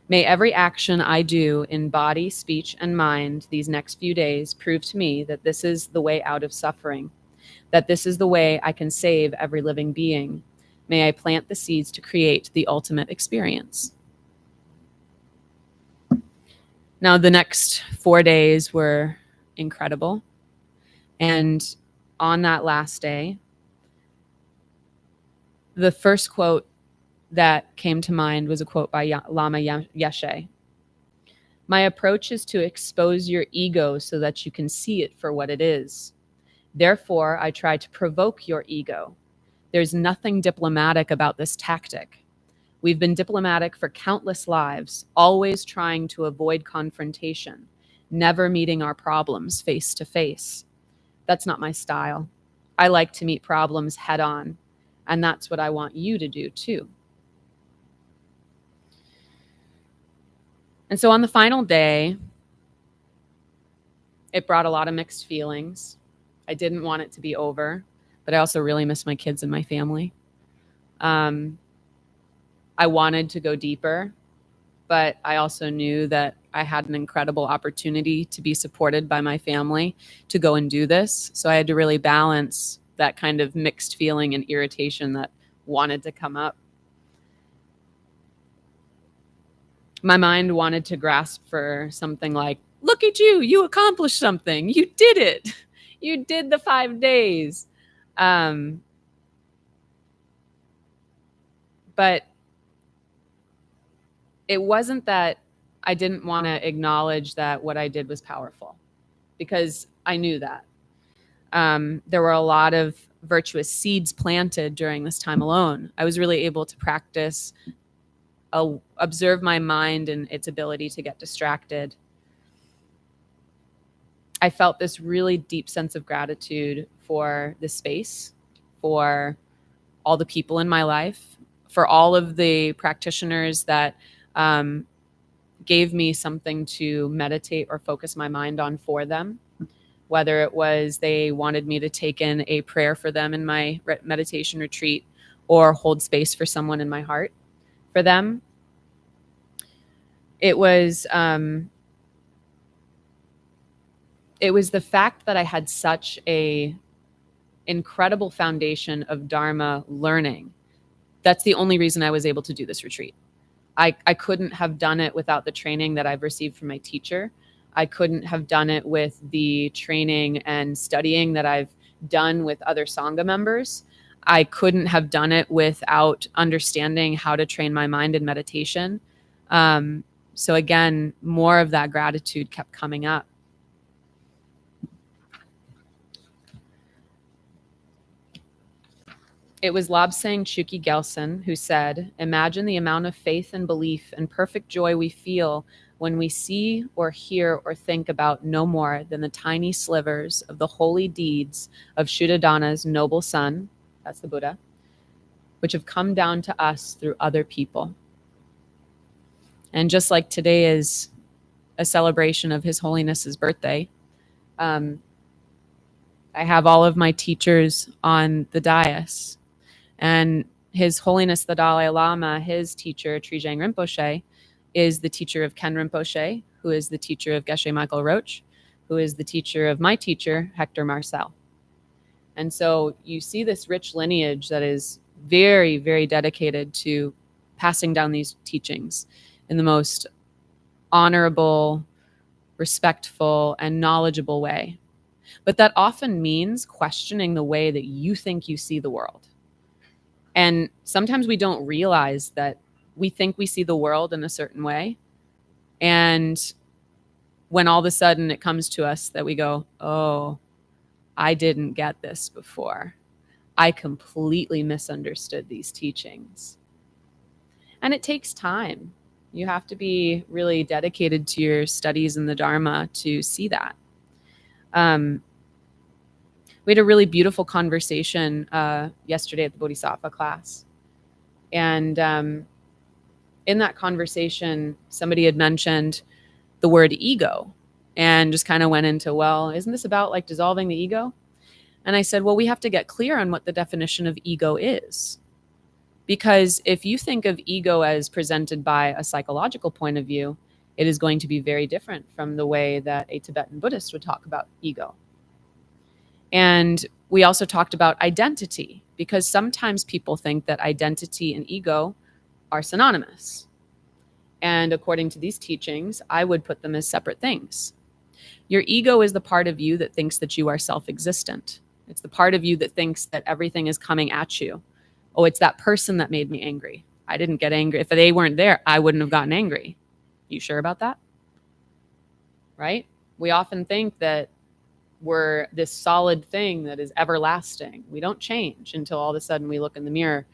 May every action I do in body, speech, and mind these next few days prove to me that this is the way out of suffering, that this is the way I can save every living being. May I plant the seeds to create the ultimate experience. Now, the next 4 days were incredible. And on that last day, the first quote that came to mind was a quote by Lama Yeshe. My approach is to expose your ego so that you can see it for what it is. Therefore, I try to provoke your ego. There's nothing diplomatic about this tactic. We've been diplomatic for countless lives, always trying to avoid confrontation, never meeting our problems face to face. That's not my style. I like to meet problems head on, and that's what I want you to do too. And so on the final day, it brought a lot of mixed feelings. I didn't want it to be over, but I also really miss my kids and my family. I wanted to go deeper, but I also knew that I had an incredible opportunity to be supported by my family to go and do this. So I had to really balance that kind of mixed feeling and irritation that wanted to come up. My mind wanted to grasp for something like, look at you, you accomplished something. You did it. You did the 5 days. But it wasn't that I didn't want to acknowledge that what I did was powerful, because I knew that. There were a lot of virtuous seeds planted during this time alone. I was really able to practice, observe my mind and its ability to get distracted. I felt this really deep sense of gratitude for this space, for all the people in my life, for all of the practitioners that gave me something to meditate or focus my mind on for them. Whether it was they wanted me to take in a prayer for them in my meditation retreat or hold space for someone in my heart for them. It was the fact that I had such a incredible foundation of Dharma learning. That's the only reason I was able to do this retreat. I couldn't have done it without the training that I've received from my teacher. I couldn't have done it with the training and studying that I've done with other Sangha members. I couldn't have done it without understanding how to train my mind in meditation. So again, more of that gratitude kept coming up. It was Lobsang Chuki Gelson who said, imagine the amount of faith and belief and perfect joy we feel when we see or hear or think about no more than the tiny slivers of the holy deeds of Shuddhadana's noble son, that's the Buddha, which have come down to us through other people. And just like today is a celebration of His Holiness's birthday, I have all of my teachers on the dais. And His Holiness the Dalai Lama, his teacher, Trijang Rinpoche, is the teacher of Ken Rinpoche, who is the teacher of Geshe Michael Roach, who is the teacher of my teacher, Hector Marcel. And so you see this rich lineage that is very, very dedicated to passing down these teachings in the most honorable, respectful, and knowledgeable way. But that often means questioning the way that you think you see the world. And sometimes we don't realize that we think we see the world in a certain way. And when all of a sudden it comes to us that we go, oh, I didn't get this before. I completely misunderstood these teachings. And it takes time. You have to be really dedicated to your studies in the Dharma to see that. We had a really beautiful conversation yesterday at the Bodhisattva class. And in that conversation, somebody had mentioned the word ego and just kind of went into, well, isn't this about like dissolving the ego? And I said, well, we have to get clear on what the definition of ego is. Because if you think of ego as presented by a psychological point of view, it is going to be very different from the way that a Tibetan Buddhist would talk about ego. And we also talked about identity, because sometimes people think that identity and ego are synonymous. And according to these teachings, I would put them as separate things. Your ego is the part of you that thinks that you are self-existent. It's the part of you that thinks that everything is coming at you. Oh, it's that person that made me angry. I didn't get angry. If they weren't there, I wouldn't have gotten angry. You sure about that? Right? We often think that we're this solid thing that is everlasting. We don't change until all of a sudden we look in the mirror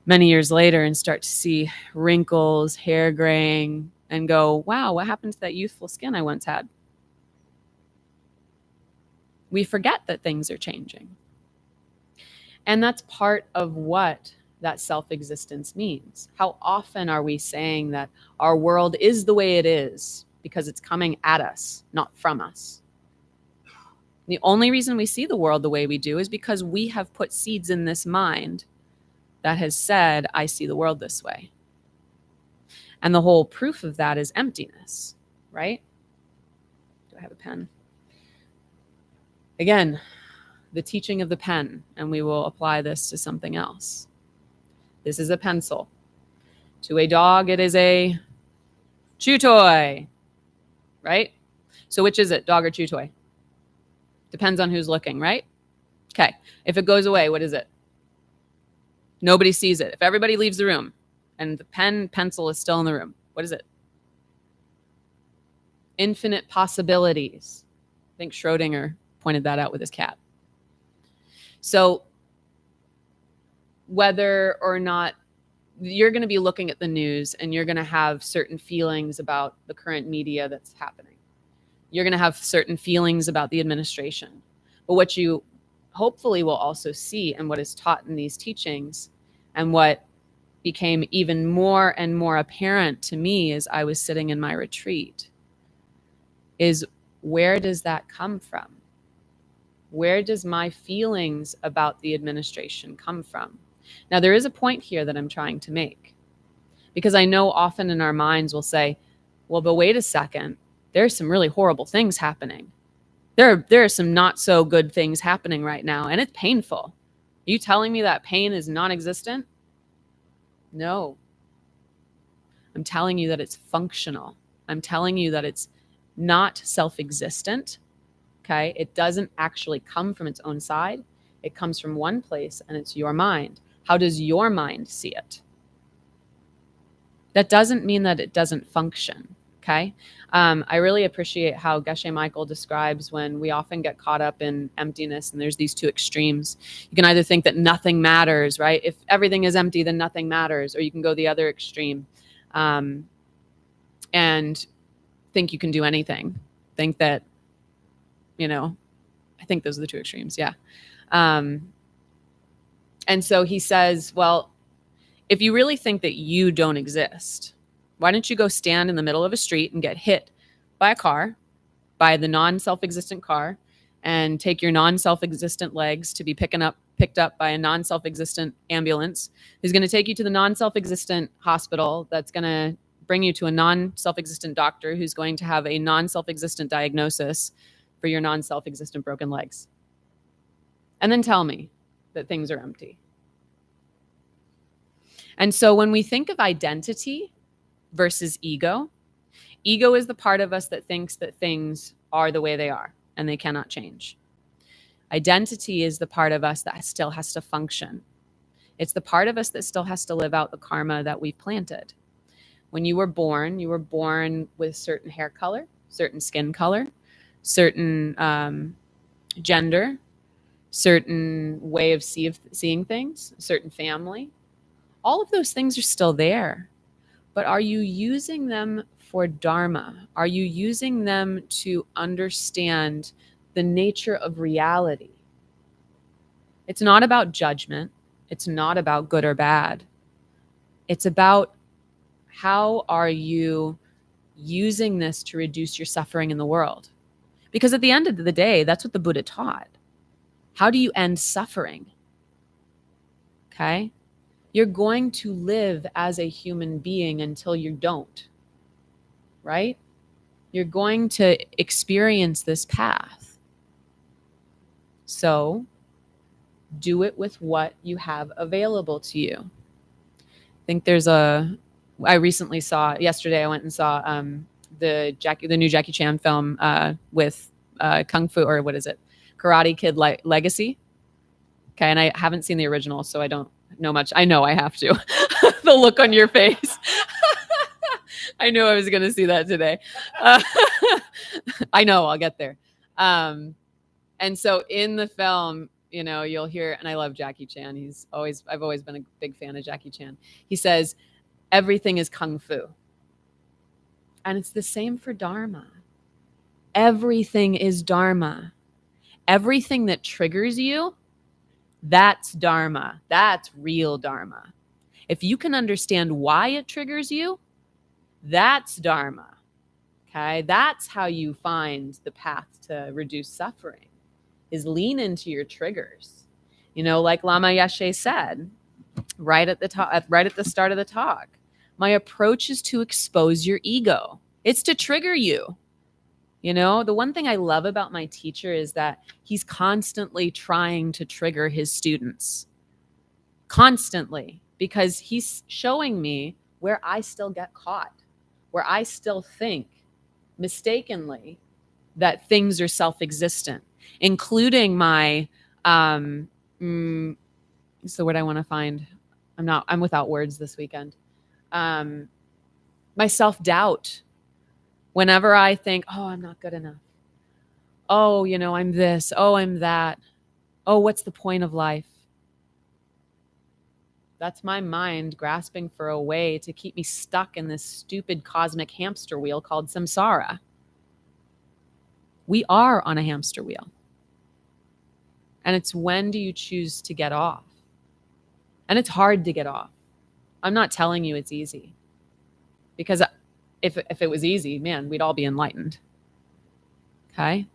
many years later and start to see wrinkles, hair graying, and go, wow, what happened to that youthful skin I once had? We forget that things are changing. And that's part of what that self-existence means. How often are we saying that our world is the way it is because it's coming at us, not from us? The only reason we see the world the way we do is because we have put seeds in this mind that has said, I see the world this way. And the whole proof of that is emptiness, right? Do I have a pen? Again, the teaching of the pen, and we will apply this to something else. This is a pencil. To a dog, it is a chew toy, right? So which is it, dog or chew toy? Depends on who's looking, right? Okay. If it goes away, what is it? Nobody sees it. If everybody leaves the room and the pencil is still in the room, what is it? Infinite possibilities. I think Schrodinger pointed that out with his cat. So whether or not you're going to be looking at the news and you're going to have certain feelings about the current media that's happening. You're going to have certain feelings about the administration. But what you hopefully will also see, and what is taught in these teachings, and what became even more and more apparent to me as I was sitting in my retreat, is where does that come from? Where does my feelings about the administration come from? Now, there is a point here that I'm trying to make, because I know often in our minds we'll say, well, but wait a second, there's some really horrible things happening. There are some not so good things happening right now, and it's painful. Are you telling me that pain is non-existent? No. I'm telling you that it's functional. I'm telling you that it's not self-existent. Okay? It doesn't actually come from its own side. It comes from one place, and it's your mind. How does your mind see it? That doesn't mean that it doesn't function. Okay? I really appreciate how Geshe Michael describes when we often get caught up in emptiness, and there's these two extremes. You can either think that nothing matters, right? If everything is empty, then nothing matters. Or you can go the other extreme and think you can do anything. Think that, I think those are the two extremes. Yeah. And so he says, well, if you really think that you don't exist, why don't you go stand in the middle of a street and get hit by a car, by the non-self-existent car, and take your non-self-existent legs to be picked up by a non-self-existent ambulance who's going to take you to the non-self-existent hospital that's going to bring you to a non-self-existent doctor who's going to have a non-self-existent diagnosis for your non-self-existent broken legs. And then tell me that things are empty. And so when we think of identity versus ego, ego is the part of us that thinks that things are the way they are and they cannot change. Identity is the part of us that still has to function. It's the part of us that still has to live out the karma that we've planted. When you were born with certain hair color, certain skin color, certain gender, certain way of seeing things, certain family. All of those things are still there. But are you using them for Dharma? Are you using them to understand the nature of reality? It's not about judgment. It's not about good or bad. It's about how are you using this to reduce your suffering in the world? Because at the end of the day, that's what the Buddha taught. How do you end suffering? Okay? You're going to live as a human being until you don't, right? You're going to experience this path. So do it with what you have available to you. I think I recently saw, yesterday I went and saw the new Jackie Chan film with Kung Fu, or what is it? Karate Kid Legacy. Okay. And I haven't seen the original, so I don't know much. I know I have to. The look on your face. I knew I was going to see that today. I know I'll get there. And so in the film, you'll hear, and I love Jackie Chan. I've always been a big fan of Jackie Chan. He says, everything is Kung Fu. And it's the same for Dharma. Everything is Dharma. Everything that triggers you, that's Dharma. That's real Dharma. If you can understand why it triggers you, that's Dharma. Okay? That's how you find the path to reduce suffering, is lean into your triggers. Like Lama Yeshe said right at the start of the talk, my approach is to expose your ego. It's to trigger you. The one thing I love about my teacher is that he's constantly trying to trigger his students. Constantly. Because he's showing me where I still get caught, where I still think mistakenly that things are self-existent, including my, what's the word I want to find? I'm without words this weekend. My self-doubt. Whenever I think, oh, I'm not good enough. Oh, I'm this. Oh, I'm that. Oh, what's the point of life? That's my mind grasping for a way to keep me stuck in this stupid cosmic hamster wheel called samsara. We are on a hamster wheel. And it's when do you choose to get off? And it's hard to get off. I'm not telling you it's easy. Because if it was easy, man, we'd all be enlightened. Okay?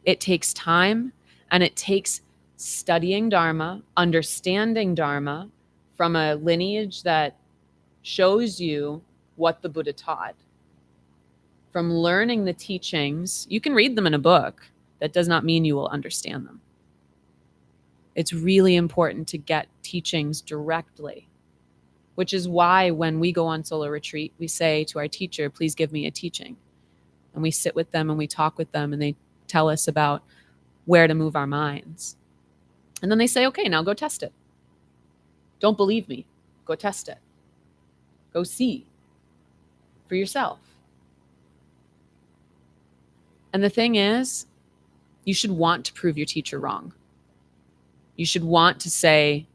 It takes time, and it takes studying Dharma, understanding Dharma from a lineage that shows you what the Buddha taught. From learning the teachings, you can read them in a book. That does not mean you will understand them. It's really important to get teachings directly, which is why when we go on solo retreat, we say to our teacher, please give me a teaching. And we sit with them and we talk with them, and they tell us about where to move our minds. And then they say, okay, now go test it. Don't believe me. Go test it. Go see for yourself. And the thing is, you should want to prove your teacher wrong. You should want to say,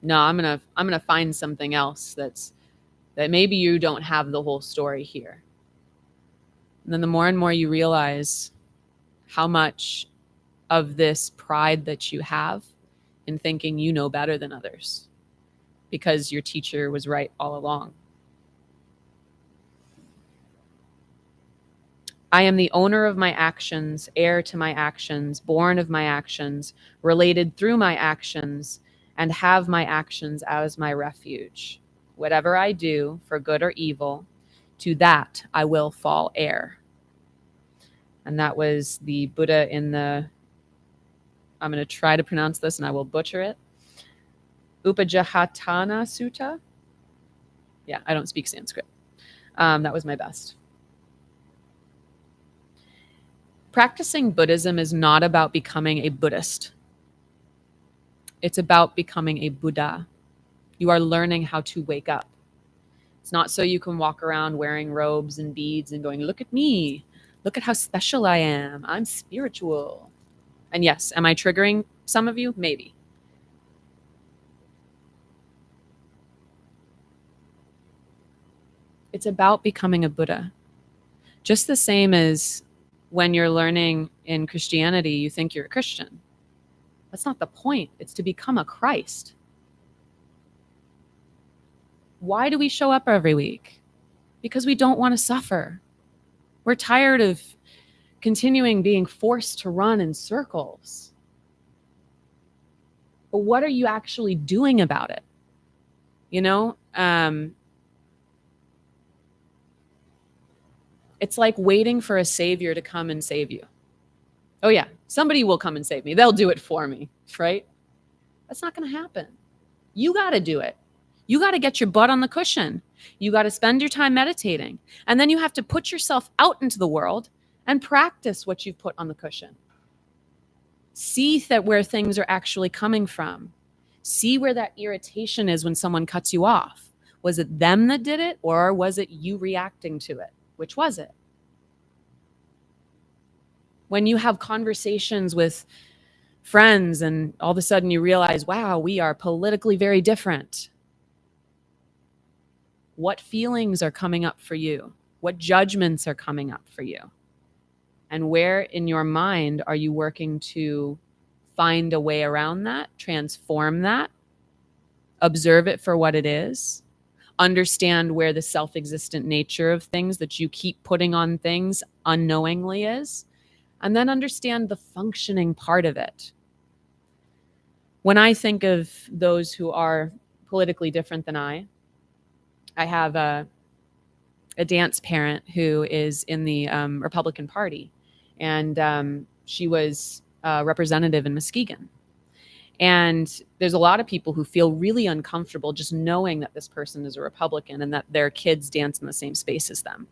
no, I'm gonna find something else that maybe you don't have the whole story here. And then the more and more you realize how much of this pride that you have in thinking you know better than others because your teacher was right all along. I am the owner of my actions, heir to my actions, born of my actions, related through my actions, and have my actions as my refuge. Whatever I do, for good or evil, to that I will fall heir. And that was the Buddha in I'm going to try to pronounce this and I will butcher it. Upajahatana Sutta. Yeah, I don't speak Sanskrit. That was my best. Practicing Buddhism is not about becoming a Buddhist. It's about becoming a Buddha. You are learning how to wake up. It's not so you can walk around wearing robes and beads and going, look at me. Look at how special I am. I'm spiritual. And yes, am I triggering some of you? Maybe. It's about becoming a Buddha. Just the same as when you're learning in Christianity, you think you're a Christian. That's not the point. It's to become a Christ. Why do we show up every week? Because we don't want to suffer. We're tired of continuing being forced to run in circles. But what are you actually doing about it? It's like waiting for a savior to come and save you. Oh yeah, somebody will come and save me. They'll do it for me, right? That's not going to happen. You got to do it. You got to get your butt on the cushion. You got to spend your time meditating. And then you have to put yourself out into the world and practice what you've put on the cushion. See that where things are actually coming from. See where that irritation is when someone cuts you off. Was it them that did it, or was it you reacting to it? Which was it? When you have conversations with friends and all of a sudden you realize, wow, we are politically very different. What feelings are coming up for you? What judgments are coming up for you? And where in your mind are you working to find a way around that, transform that, observe it for what it is, understand where the self-existent nature of things that you keep putting on things unknowingly is, and then understand the functioning part of it. When I think of those who are politically different than I have a dance parent who is in the Republican Party, and she was a representative in Muskegon. And there's a lot of people who feel really uncomfortable just knowing that this person is a Republican and that their kids dance in the same space as them.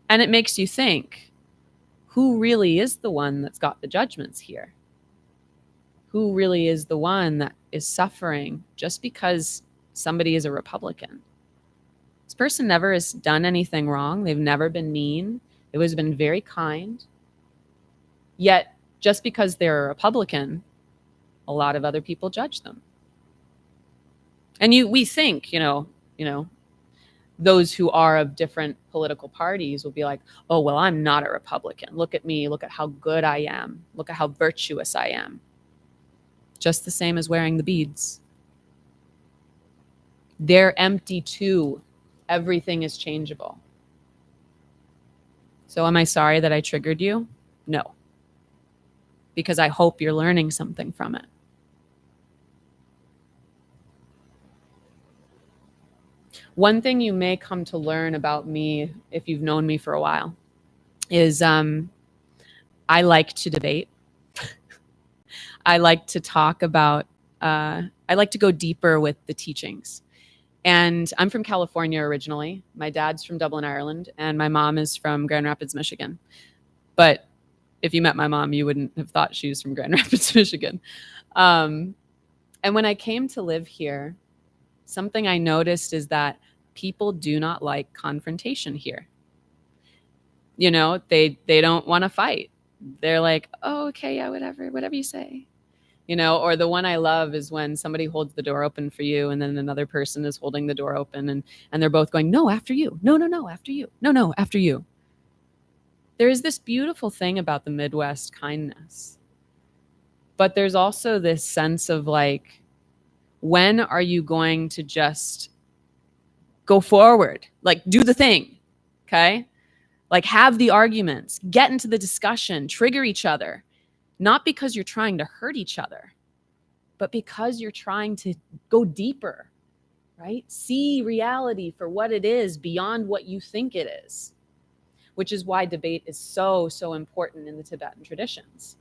And it makes you think, who really is the one that's got the judgments here? Who really is the one that is suffering just because somebody is a Republican? This person never has done anything wrong. They've never been mean. They've always been very kind. Yet, just because they're a Republican, a lot of other people judge them. And we think, those who are of different political parties will be like, oh, well, I'm not a Republican. Look at me. Look at how good I am. Look at how virtuous I am. Just the same as wearing the beads. They're empty too. Everything is changeable. So am I sorry that I triggered you? No. Because I hope you're learning something from it. One thing you may come to learn about me, if you've known me for a while, is I like to debate. I like to talk about, I like to go deeper with the teachings. And I'm from California originally. My dad's from Dublin, Ireland, and my mom is from Grand Rapids, Michigan. But if you met my mom, you wouldn't have thought she was from Grand Rapids, Michigan. And when I came to live here, something I noticed is that people do not like confrontation here. They don't want to fight. They're like, oh, okay, yeah, whatever you say. Or the one I love is when somebody holds the door open for you and then another person is holding the door open and they're both going, no, after you. No, after you. No, after you. There is this beautiful thing about the Midwest kindness. But there's also this sense of like, when are you going to just go forward? Like, do the thing, okay? Like, have the arguments, get into the discussion, trigger each other. Not because you're trying to hurt each other, but because you're trying to go deeper, right? See reality for what it is beyond what you think it is, which is why debate is so, so important in the Tibetan traditions.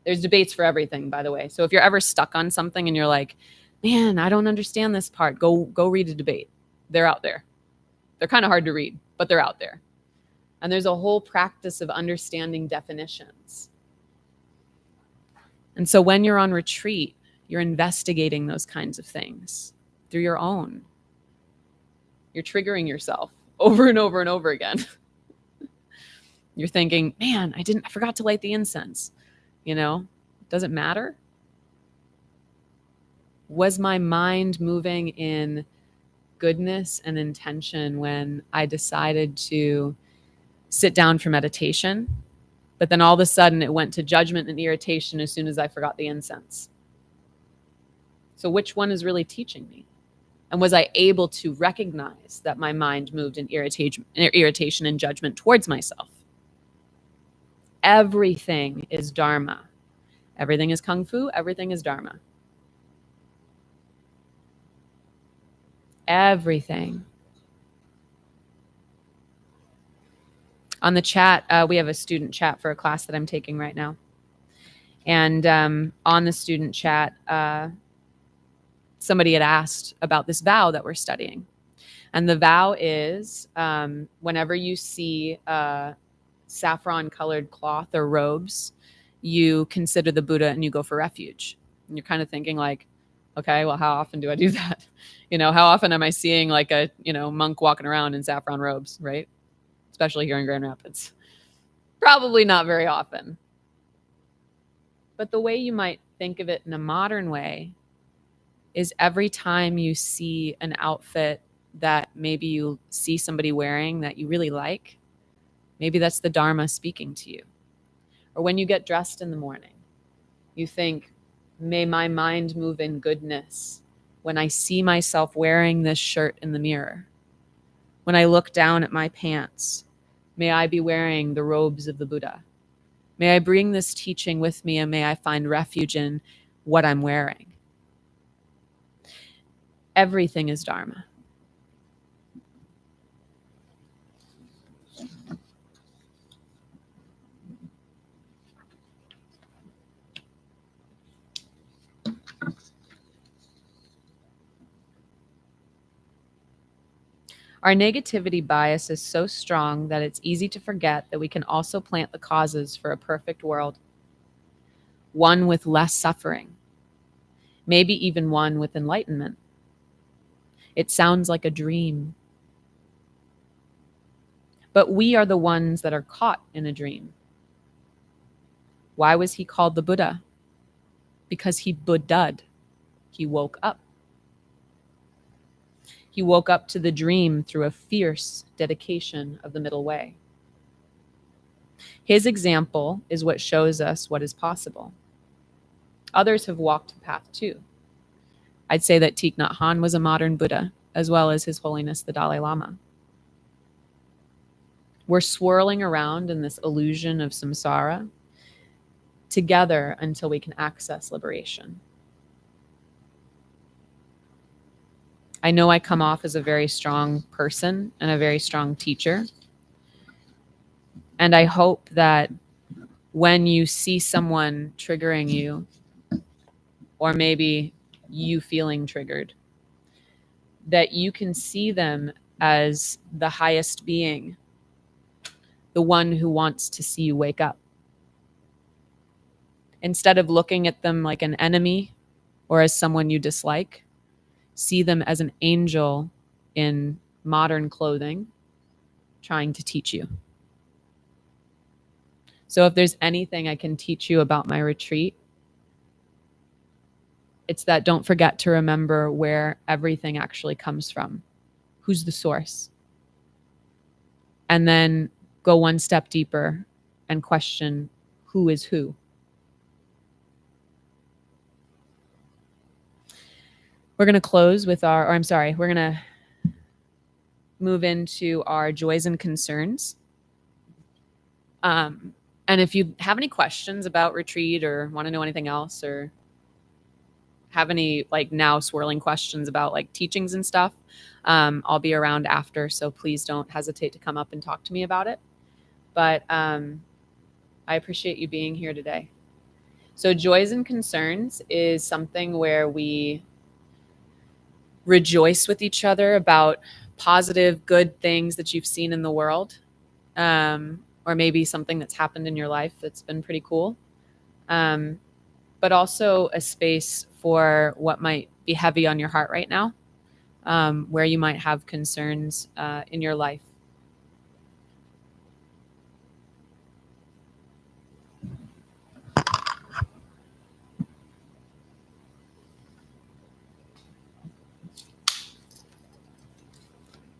There's debates for everything, by the way. So if you're ever stuck on something and you're like, man, I don't understand this part, go read a debate. They're out there. They're kind of hard to read, but they're out there. And there's a whole practice of understanding definitions. And so when you're on retreat, you're investigating those kinds of things through your own. You're triggering yourself over and over and over again. You're thinking, man, I forgot to light the incense. Does it matter? Was my mind moving in goodness and intention when I decided to sit down for meditation? But then all of a sudden it went to judgment and irritation as soon as I forgot the incense. So which one is really teaching me? And was I able to recognize that my mind moved in irritation and judgment towards myself? Everything is Dharma. Everything is Kung Fu. Everything is Dharma. Everything. On the chat, we have a student chat for a class that I'm taking right now. And on the student chat, somebody had asked about this vow that we're studying. And the vow is whenever you see saffron colored cloth or robes, you consider the Buddha and you go for refuge. And you're kind of thinking like, okay, well, how often do I do that? How often am I seeing like a, monk walking around in saffron robes, right? Especially here in Grand Rapids. Probably not very often. But the way you might think of it in a modern way is every time you see an outfit that maybe you see somebody wearing that you really like, maybe that's the Dharma speaking to you. Or when you get dressed in the morning, you think, may my mind move in goodness when I see myself wearing this shirt in the mirror. When I look down at my pants, may I be wearing the robes of the Buddha. May I bring this teaching with me and may I find refuge in what I'm wearing. Everything is Dharma. Our negativity bias is so strong that it's easy to forget that we can also plant the causes for a perfect world. One with less suffering, maybe even one with enlightenment. It sounds like a dream. But we are the ones that are caught in a dream. Why was he called the Buddha? Because he Buddha'd. He woke up. He woke up to the dream through a fierce dedication of the middle way. His example is what shows us what is possible. Others have walked the path too. I'd say that Thich Nhat Hanh was a modern Buddha, as well as His Holiness the Dalai Lama. We're swirling around in this illusion of samsara together until we can access liberation. I know I come off as a very strong person and a very strong teacher. And I hope that when you see someone triggering you, or maybe you feeling triggered, that you can see them as the highest being, the one who wants to see you wake up. Instead of looking at them like an enemy or as someone you dislike, see them as an angel in modern clothing trying to teach you. So if there's anything I can teach you about my retreat, it's that don't forget to remember where everything actually comes from. Who's the source? And then go one step deeper and question who is who. We're going to close with we're going to move into our joys and concerns. And if you have any questions about retreat or want to know anything else or have any now swirling questions about teachings and stuff, I'll be around after. So please don't hesitate to come up and talk to me about it. But I appreciate you being here today. So joys and concerns is something where we rejoice with each other about positive, good things that you've seen in the world, or maybe something that's happened in your life that's been pretty cool, but also a space for what might be heavy on your heart right now, where you might have concerns in your life.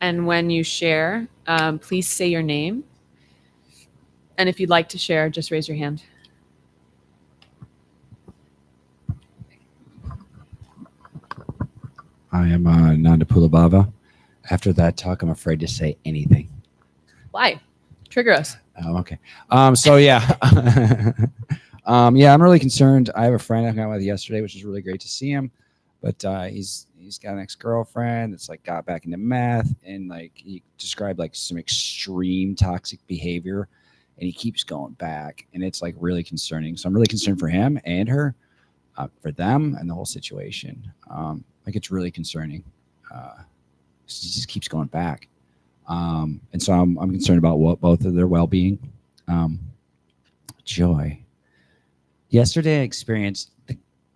And when you share, please say your name. And if you'd like to share, just raise your hand. I am Nanda Pulabhava. After that talk, I'm afraid to say anything. Why? Trigger us. Oh, okay. So yeah. I'm really concerned. I have a friend I hung out with yesterday, which is really great to see him. But he's He's got an ex-girlfriend that's like got back into meth, and like he described like some extreme toxic behavior, and he keeps going back, and it's like really concerning. So I'm really concerned for him and her, for them and the whole situation. Like it's really concerning. He just keeps going back, and so I'm concerned about both of their well-being. Joy. Yesterday, I experienced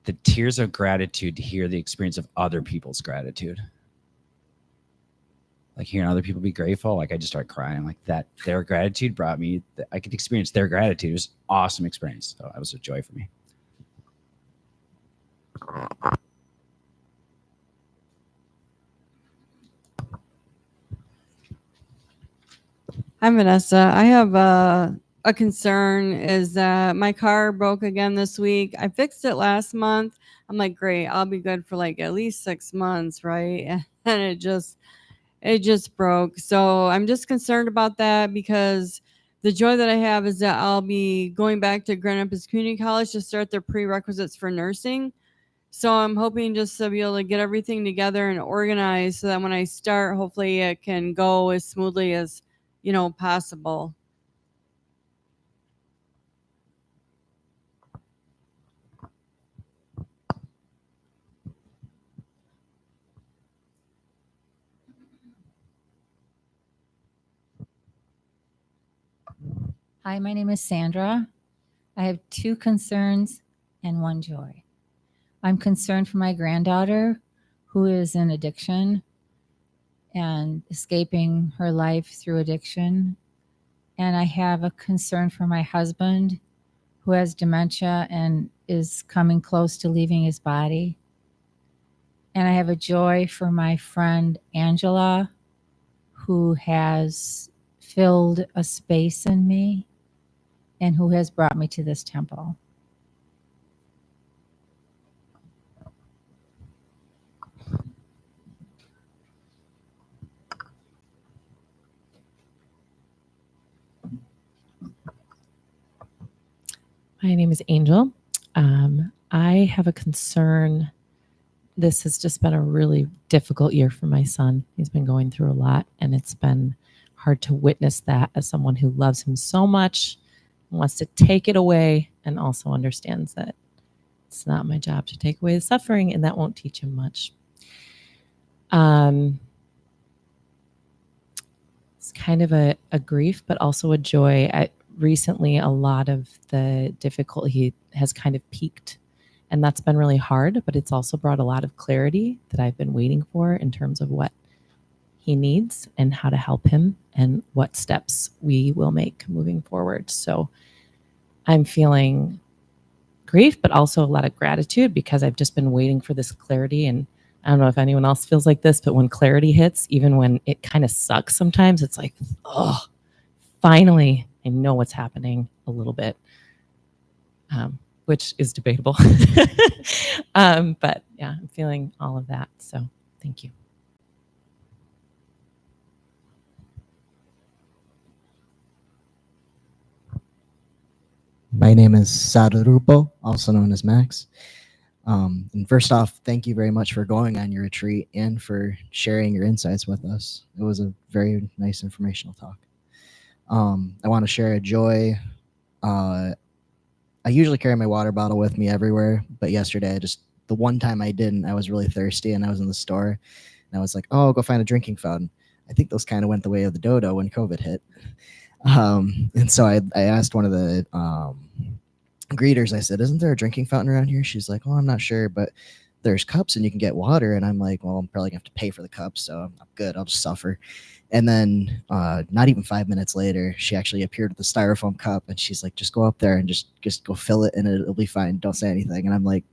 the tears of gratitude to hear the experience of other people's gratitude. Like hearing other people be grateful, like I just started crying. Like that, their gratitude brought me. I could experience their gratitude. It was an awesome experience. So that was a joy for me. I'm Vanessa. I have a concern is that my car broke again this week. I fixed it last month. I'm like, great, I'll be good for like at least 6 months, right? And it just broke. So I'm just concerned about that because the joy that I have is that I'll be going back to Grand Rapids Community College to start their prerequisites for nursing. So I'm hoping just to be able to get everything together and organized so that when I start, hopefully it can go as smoothly as possible. Hi, my name is Sandra. I have 2 concerns and 1 joy. I'm concerned for my granddaughter who is in addiction and escaping her life through addiction. And I have a concern for my husband who has dementia and is coming close to leaving his body. And I have a joy for my friend Angela who has filled a space in me and who has brought me to this temple. My name is Angel. I have a concern. This has just been a really difficult year for my son. He's been going through a lot, and it's been hard to witness that as someone who loves him so much, wants to take it away, and also understands that it's not my job to take away the suffering, and that won't teach him much. It's kind of a grief, but also a joy. Recently, a lot of the difficulty has kind of peaked, and that's been really hard, but it's also brought a lot of clarity that I've been waiting for in terms of what he needs and how to help him and what steps we will make moving forward. So I'm feeling grief, but also a lot of gratitude because I've just been waiting for this clarity. And I don't know if anyone else feels like this, but when clarity hits, even when it kind of sucks sometimes, it's like, oh, finally, I know what's happening a little bit, which is debatable. But yeah, I'm feeling all of that. So thank you. My name is Sadarupo, also known as Max. And first off, thank you very much for going on your retreat and for sharing your insights with us. It was a very nice informational talk. I want to share a joy. I usually carry my water bottle with me everywhere, but yesterday, the one time I didn't, I was really thirsty and I was in the store and I was like, oh, I'll go find a drinking fountain. I think those kind of went the way of the dodo when COVID hit. And so I asked one of the greeters, I said, isn't there a drinking fountain around here? She's like, well, I'm not sure, but there's cups and you can get water. And I'm like, well, I'm probably gonna have to pay for the cups, so I'm good. I'll just suffer. And then not even 5 minutes later, she actually appeared with a styrofoam cup and she's like, just go up there and just go fill it and it'll be fine. Don't say anything. And I'm like,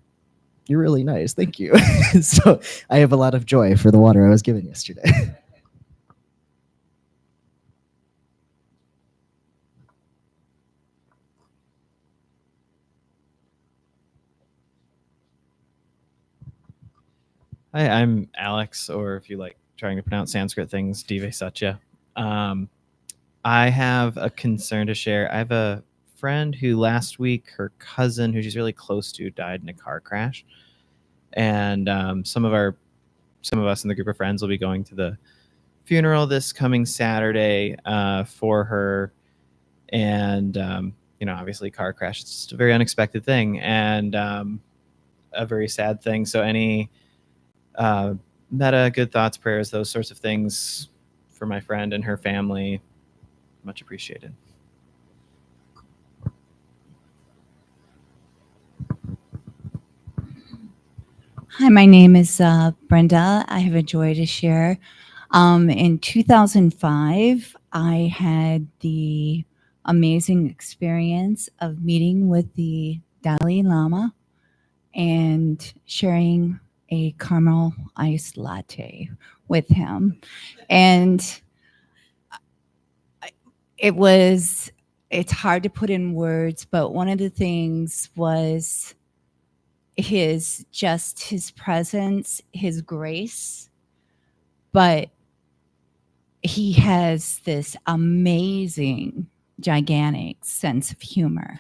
you're really nice. Thank you. So I have a lot of joy for the water I was given yesterday. Hi, I'm Alex, or if you like trying to pronounce Sanskrit things, Dive Satya. I have a concern to share. I have a friend who last week, her cousin, who she's really close to, died in a car crash. And some of our some of us in the group of friends will be going to the funeral this coming Saturday for her. And, obviously car crash, it's just a very unexpected thing and a very sad thing. So any meta, good thoughts, prayers, those sorts of things for my friend and her family, much appreciated. Hi, my name is Brenda. I have a joy to share. In 2005, I had the amazing experience of meeting with the Dalai Lama and sharing a caramel iced latte with him. And it's hard to put in words, but one of the things was his presence, his grace, but he has this amazing, gigantic sense of humor.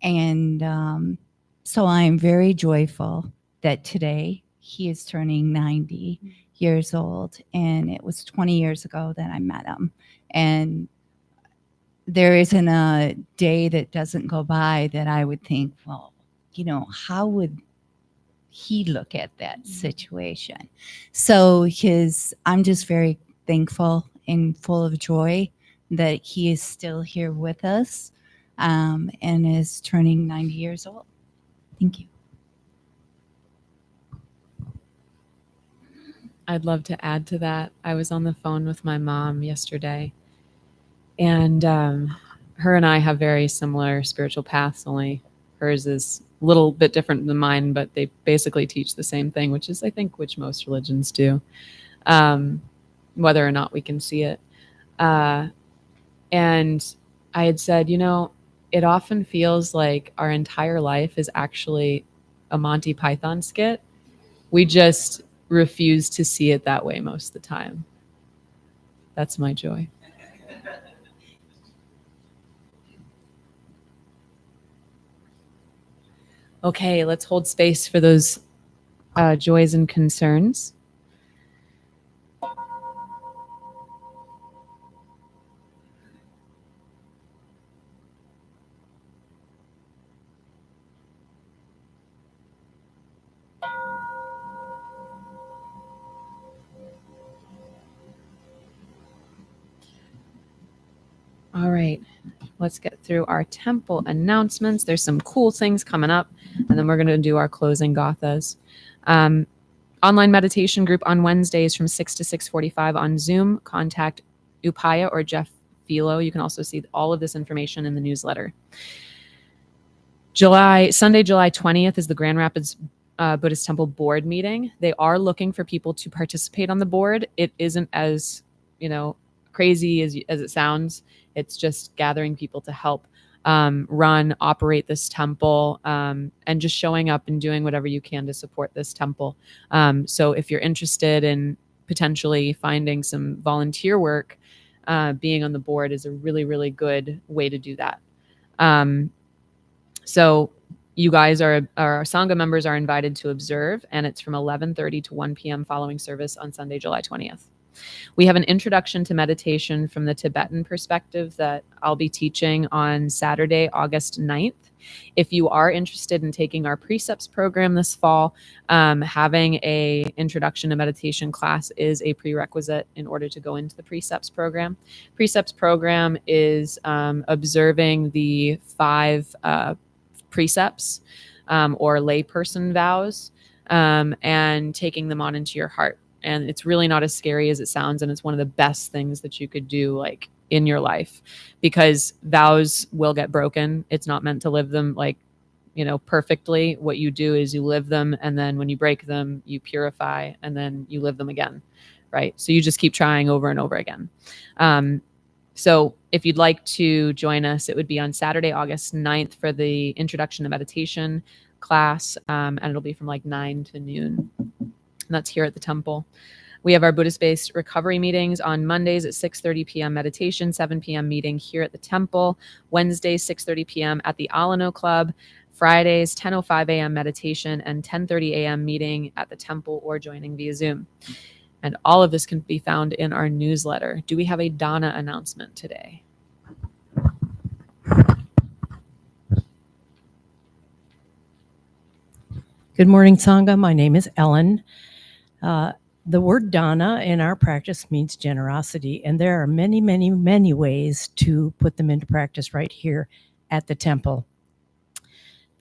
And so I'm very joyful that today he is turning 90 years old, and it was 20 years ago that I met him. And there isn't a day that doesn't go by that I would think, well, how would he look at that situation? So I'm just very thankful and full of joy that he is still here with us and is turning 90 years old. Thank you. I'd love to add to that. I was on the phone with my mom yesterday, and her and I have very similar spiritual paths, only hers is a little bit different than mine, but they basically teach the same thing, which is, I think, which most religions do, whether or not we can see it. And I had said, it often feels like our entire life is actually a Monty Python skit. We just refuse to see it that way most of the time. That's my joy. Okay, let's hold space for those joys and concerns. All right, let's get through our temple announcements. There's some cool things coming up, and then we're going to do our closing gathas. Online meditation group on Wednesdays from 6 to 6:45 on Zoom. Contact Upaya or Jeff Philo. You can also see all of this information in the newsletter. Sunday, July 20th is the Grand Rapids Buddhist Temple board meeting. They are looking for people to participate on the board. It isn't as, crazy as it sounds. It's just gathering people to help operate this temple, and just showing up and doing whatever you can to support this temple. So if you're interested in potentially finding some volunteer work, being on the board is a really, really good way to do that. So you guys our Sangha members are invited to observe, and it's from 11:30 to 1 p.m. following service on Sunday, July 20th. We have an introduction to meditation from the Tibetan perspective that I'll be teaching on Saturday, August 9th. If you are interested in taking our precepts program this fall, having a introduction to meditation class is a prerequisite in order to go into the precepts program. Precepts program is observing the 5 precepts or layperson vows, and taking them on into your heart. And it's really not as scary as it sounds. And it's one of the best things that you could do in your life, because vows will get broken. It's not meant to live them perfectly. What you do is you live them. And then when you break them, you purify, and then you live them again. Right. So you just keep trying over and over again. So if you'd like to join us, it would be on Saturday, August 9th for the introduction to meditation class. And it'll be from 9 to noon. And that's here at the temple. We have our Buddhist-based recovery meetings on Mondays at 6:30 p.m. meditation, 7 p.m. meeting here at the temple. Wednesdays, 6:30 p.m. at the Alano Club. Fridays, 10:05 a.m. meditation and 10:30 a.m. meeting at the temple or joining via Zoom. And all of this can be found in our newsletter. Do we have a Dana announcement today? Good morning, Sangha. My name is Ellen. The word dana in our practice means generosity, and there are many, many, many ways to put them into practice right here at the temple.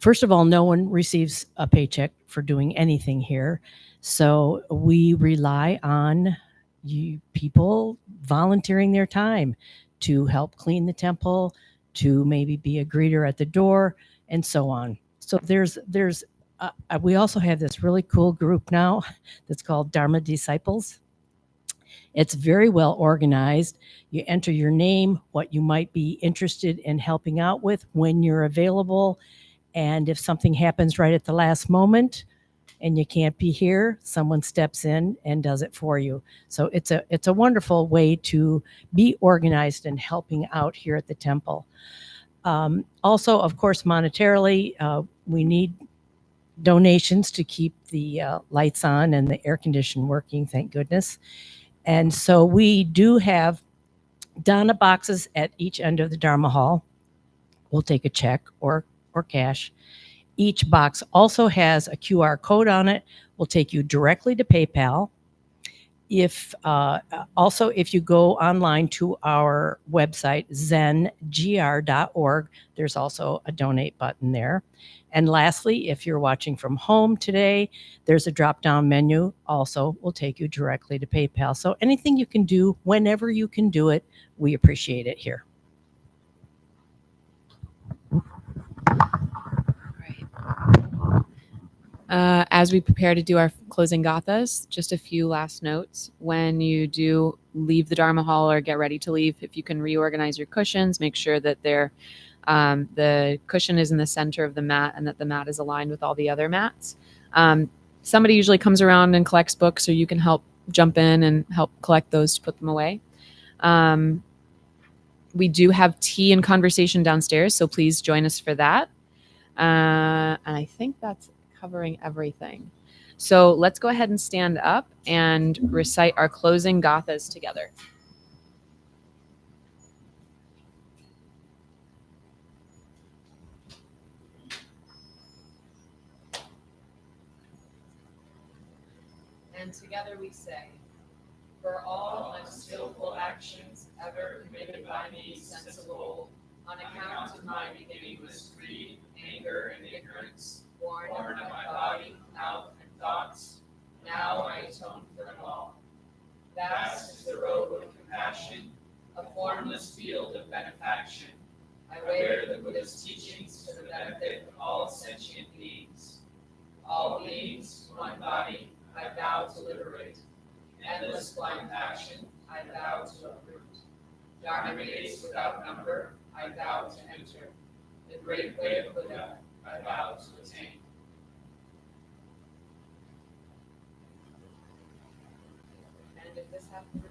First of all, no one receives a paycheck for doing anything here, so we rely on you people volunteering their time to help clean the temple, to maybe be a greeter at the door, and so on. So we also have this really cool group now that's called Dharma Disciples. It's very well organized. You enter your name, what you might be interested in helping out with, when you're available, and if something happens right at the last moment and you can't be here, someone steps in and does it for you. So it's a wonderful way to be organized and helping out here at the temple. Also, of course, monetarily, we need donations to keep the lights on and the air condition working, thank goodness. And so we do have Dana boxes at each end of the Dharma hall. We'll take a check or cash. Each box also has a QR code on it. Will take you directly to PayPal. If you go online to our website, zengr.org, there's also a donate button there. And lastly, if you're watching from home today, there's a drop-down menu also will take you directly to PayPal. So anything you can do, whenever you can do it, we appreciate it here. As we prepare to do our closing gathas, just a few last notes. When you do leave the Dharma hall or get ready to leave, if you can reorganize your cushions, make sure that the cushion is in the center of the mat and that the mat is aligned with all the other mats. Somebody usually comes around and collects books, or you can help jump in and help collect those to put them away. We do have tea and conversation downstairs, so please join us for that. And I think that's covering everything. So let's go ahead and stand up and recite our closing gathas together. And together we say, for all unskillful actions ever committed by me since of old, on account of my beginningless greed, anger, and ignorance, born of my body, mouth, and thoughts, now I atone for them all. Vast is the robe of compassion, a formless field of benefaction. I wear the Buddha's teachings to the benefit of all sentient beings. All beings, one body, I vow to liberate. Endless blind passion, I vow to uproot. Dharma gates without number, I vow to enter. The great way of Buddha, I vow to attain. And if this happens